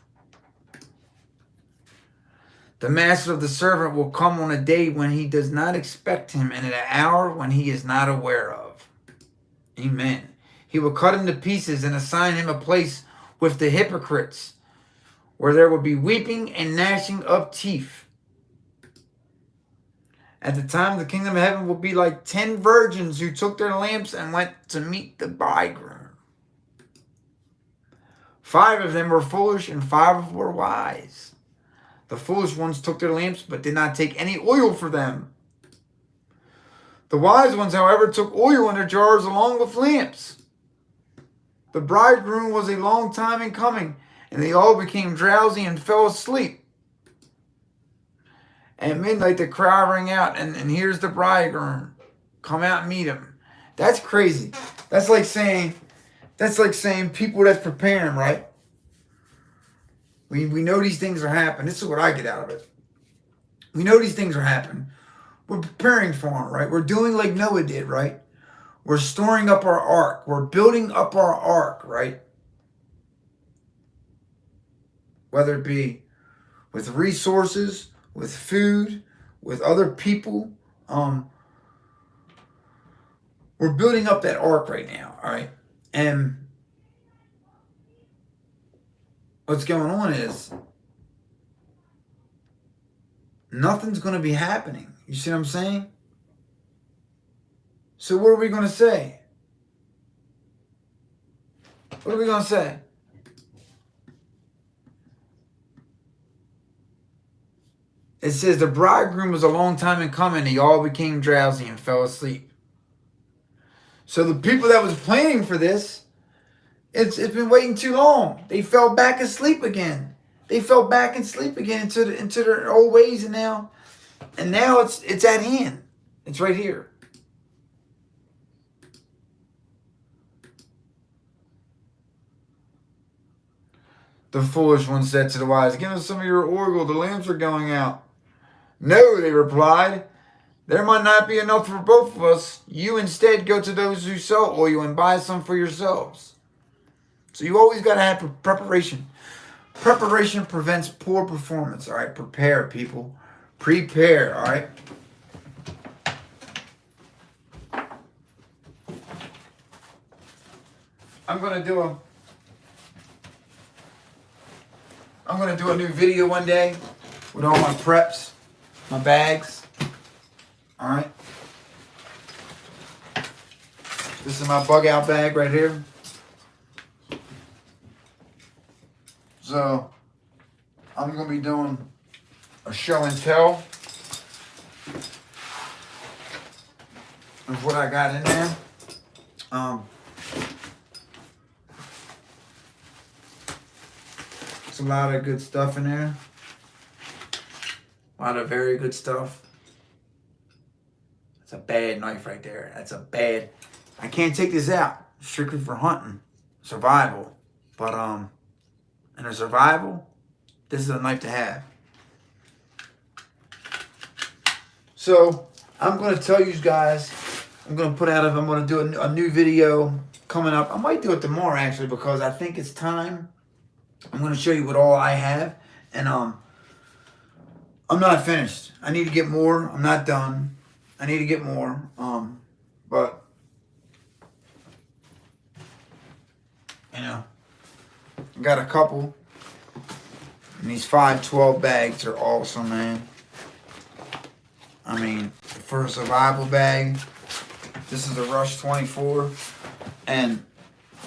The master of the servant will come on a day when he does not expect him and at an hour when he is not aware of. Amen. He will cut him to pieces and assign him a place with the hypocrites, where there will be weeping and gnashing of teeth. At the time, the kingdom of heaven will be like 10 virgins who took their lamps and went to meet the bridegroom. 5 of them were foolish and 5 were wise. The foolish ones took their lamps but did not take any oil for them. The wise ones, however, took oil in their jars along with lamps. The bridegroom was a long time in coming, and they all became drowsy and fell asleep. At midnight, the cry rang out, and here's the bridegroom. Come out and meet him. That's crazy. That's like saying people that's preparing, right? We know these things are happening. This is what I get out of it. We know these things are happening. We're preparing for them, right? We're doing like Noah did, right? We're storing up our ark. We're building up our ark, right? Whether it be with resources, with food, with other people. We're building up that ark right now, all right? And what's going on is nothing's going to be happening. You see what I'm saying? So what are we going to say? What are we going to say? It says the bridegroom was a long time in coming. They all became drowsy and fell asleep. So the people that was planning for this, it's been waiting too long. They fell back asleep again. They fell back and sleep again into their old ways, and now it's at hand. It's right here. The foolish one said to the wise, give us some of your oil, the lamps are going out. No, they replied, there might not be enough for both of us. You instead go to those who sell oil and buy some for yourselves. So you always got to have preparation. Preparation prevents poor performance, all right? Prepare, people. Prepare, all right? I'm going to do a new video one day with all my preps, my bags. All right. This is my bug out bag right here. So I'm going to be doing a show and tell of what I got in there. There's a lot of good stuff in there. A lot of very good stuff. That's a bad knife right there. That's a bad. I can't take this out. Strictly for hunting. Survival. But, in a survival, this is a knife to have. So, I'm going to tell you guys, I'm going to do a new video coming up. I might do it tomorrow, actually, because I think it's time. I'm going to show you what all I have. And, I'm not finished. I need to get more. I'm not done. I need to get more. But, you know, I got a couple. And these 512 bags are awesome, man. I mean, for a survival bag, this is a Rush 24. And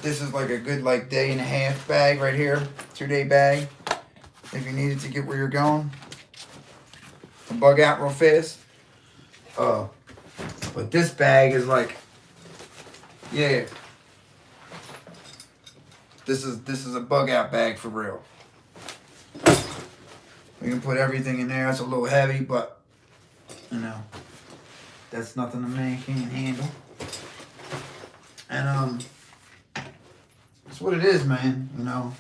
this is like a good day and a half bag right here. 2-day bag. If you needed to get where you're going. Bug out real fast. But this bag is like, yeah. This is a bug out bag for real. We can put everything in there. It's a little heavy, but you know, that's nothing a man can't handle. And that's what it is, man. You know,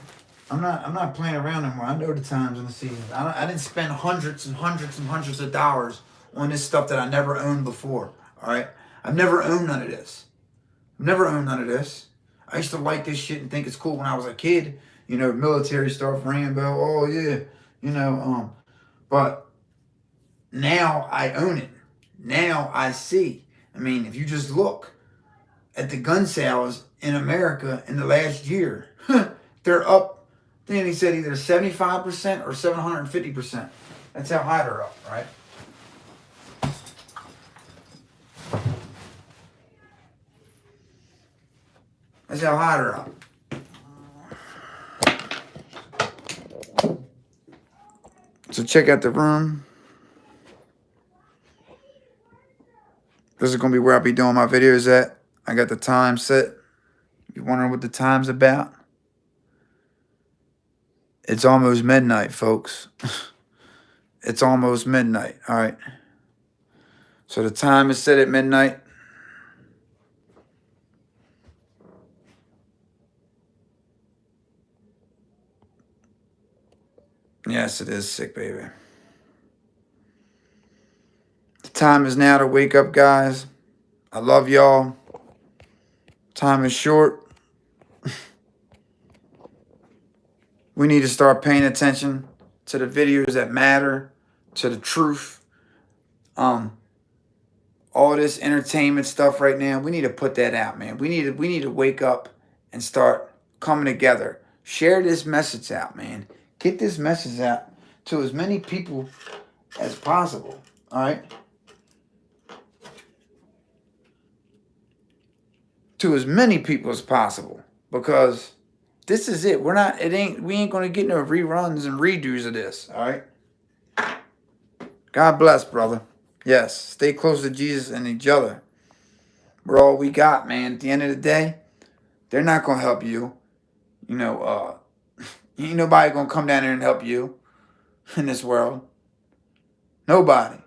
I'm not playing around anymore. I know the times in the season. I didn't spend hundreds and hundreds and hundreds of dollars on this stuff that I never owned before. All right, I've never owned none of this. I've never owned none of this. I used to like this shit and think it's cool when I was a kid. You know, military stuff, Rambo. Oh yeah, you know. But now I own it. Now I see. I mean, if you just look at the gun sales in America in the last year, they're up. Then he said either 75% or 750%. That's how high they're up, right? That's how high they're up. So check out the room. This is going to be where I'll be doing my videos at. I got the time set. If you're wondering what the time's about, it's almost midnight, folks. It's almost midnight, all right? So the time is set at midnight. Yes, it is sick, baby. The time is now to wake up, guys. I love y'all. Time is short. We need to start paying attention to the videos that matter, to the truth. All this entertainment stuff right now, we need to put that out, man. We need to wake up and start coming together. Share this message out, man. Get this message out to as many people as possible. All right? To as many people as possible. Because this is it. We ain't gonna get no reruns and redos of this. All right? God bless, brother. Yes, stay close to Jesus and each other. We're all we got, man. At the end of the day, they're not gonna help you. You know, ain't nobody gonna come down here and help you in this world. Nobody.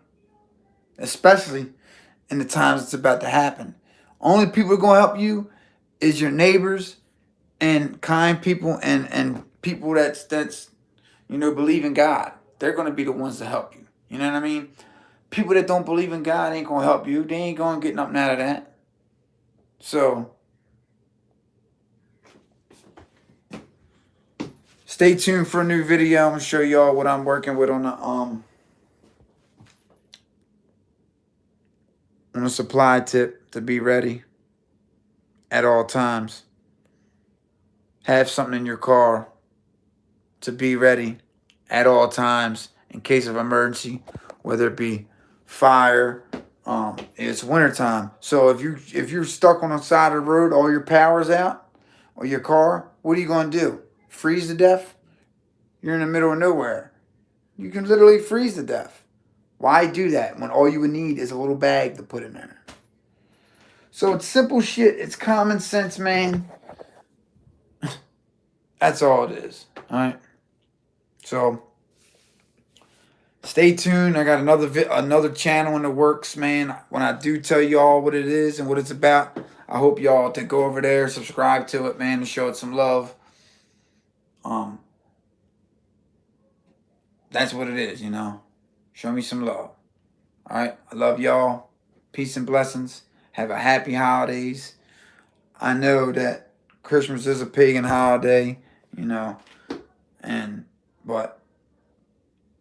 Especially in the times it's about to happen. Only people who are gonna help you is your neighbors and kind people and people that's you know, believe in God. They're gonna be the ones to help you. You know what I mean? People that don't believe in God ain't gonna help you. They ain't gonna get nothing out of that. So stay tuned for a new video. I'm gonna show y'all what I'm working with on a supply tip to be ready at all times. Have something in your car to be ready at all times in case of emergency, whether it be fire. It's wintertime. So if you're stuck on the side of the road, all your power's out, or your car, what are you gonna do? Freeze to death? You're in the middle of nowhere. You can literally freeze to death. Why do that when all you would need is a little bag to put in there? So it's simple shit. It's common sense, man. That's all it is. All right. So stay tuned. I got another channel in the works, man. When I do tell y'all what it is and what it's about, I hope y'all to go over there, subscribe to it, man, and show it some love. That's what it is, you know. Show me some love. All right. I love y'all. Peace and blessings. Have a happy holidays. I know that Christmas is a pagan holiday, you know, and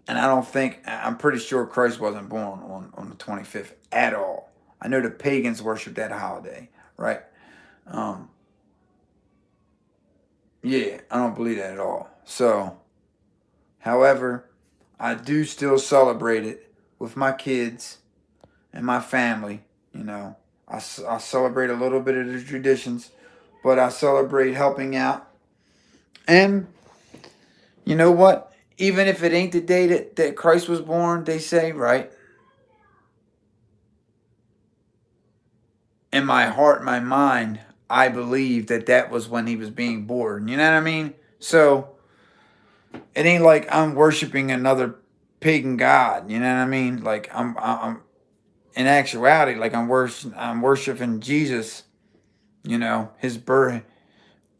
I don't think, I'm pretty sure Christ wasn't born on the 25th at all. I know the pagans worship that holiday, right? Yeah, I don't believe that at all. So, however, I do still celebrate it with my kids and my family, you know. I celebrate a little bit of the traditions, but I celebrate helping out. And you know what? Even if it ain't the day that Christ was born, they say, right? In my heart, my mind, I believe that was when he was being born. You know what I mean? So it ain't like I'm worshiping another pagan god. You know what I mean? Like I'm in actuality, like I'm worshiping Jesus. You know, his birth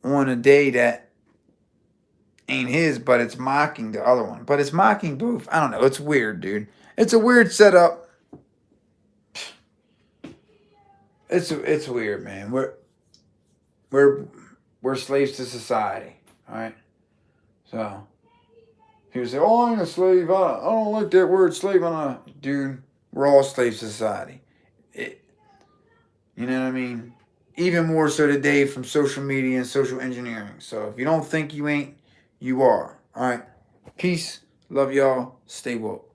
on a day that ain't his, but it's mocking the other one. But it's mocking both. I don't know. It's weird, dude. It's a weird setup. It's weird, man. We're slaves to society. All right. So people say, "Oh, I'm a slave. I don't like that word slave." Dude, we're all slaves to society. You know what I mean? Even more so today from social media and social engineering. So if you don't think you ain't, you are. All right. Peace. Love y'all. Stay woke.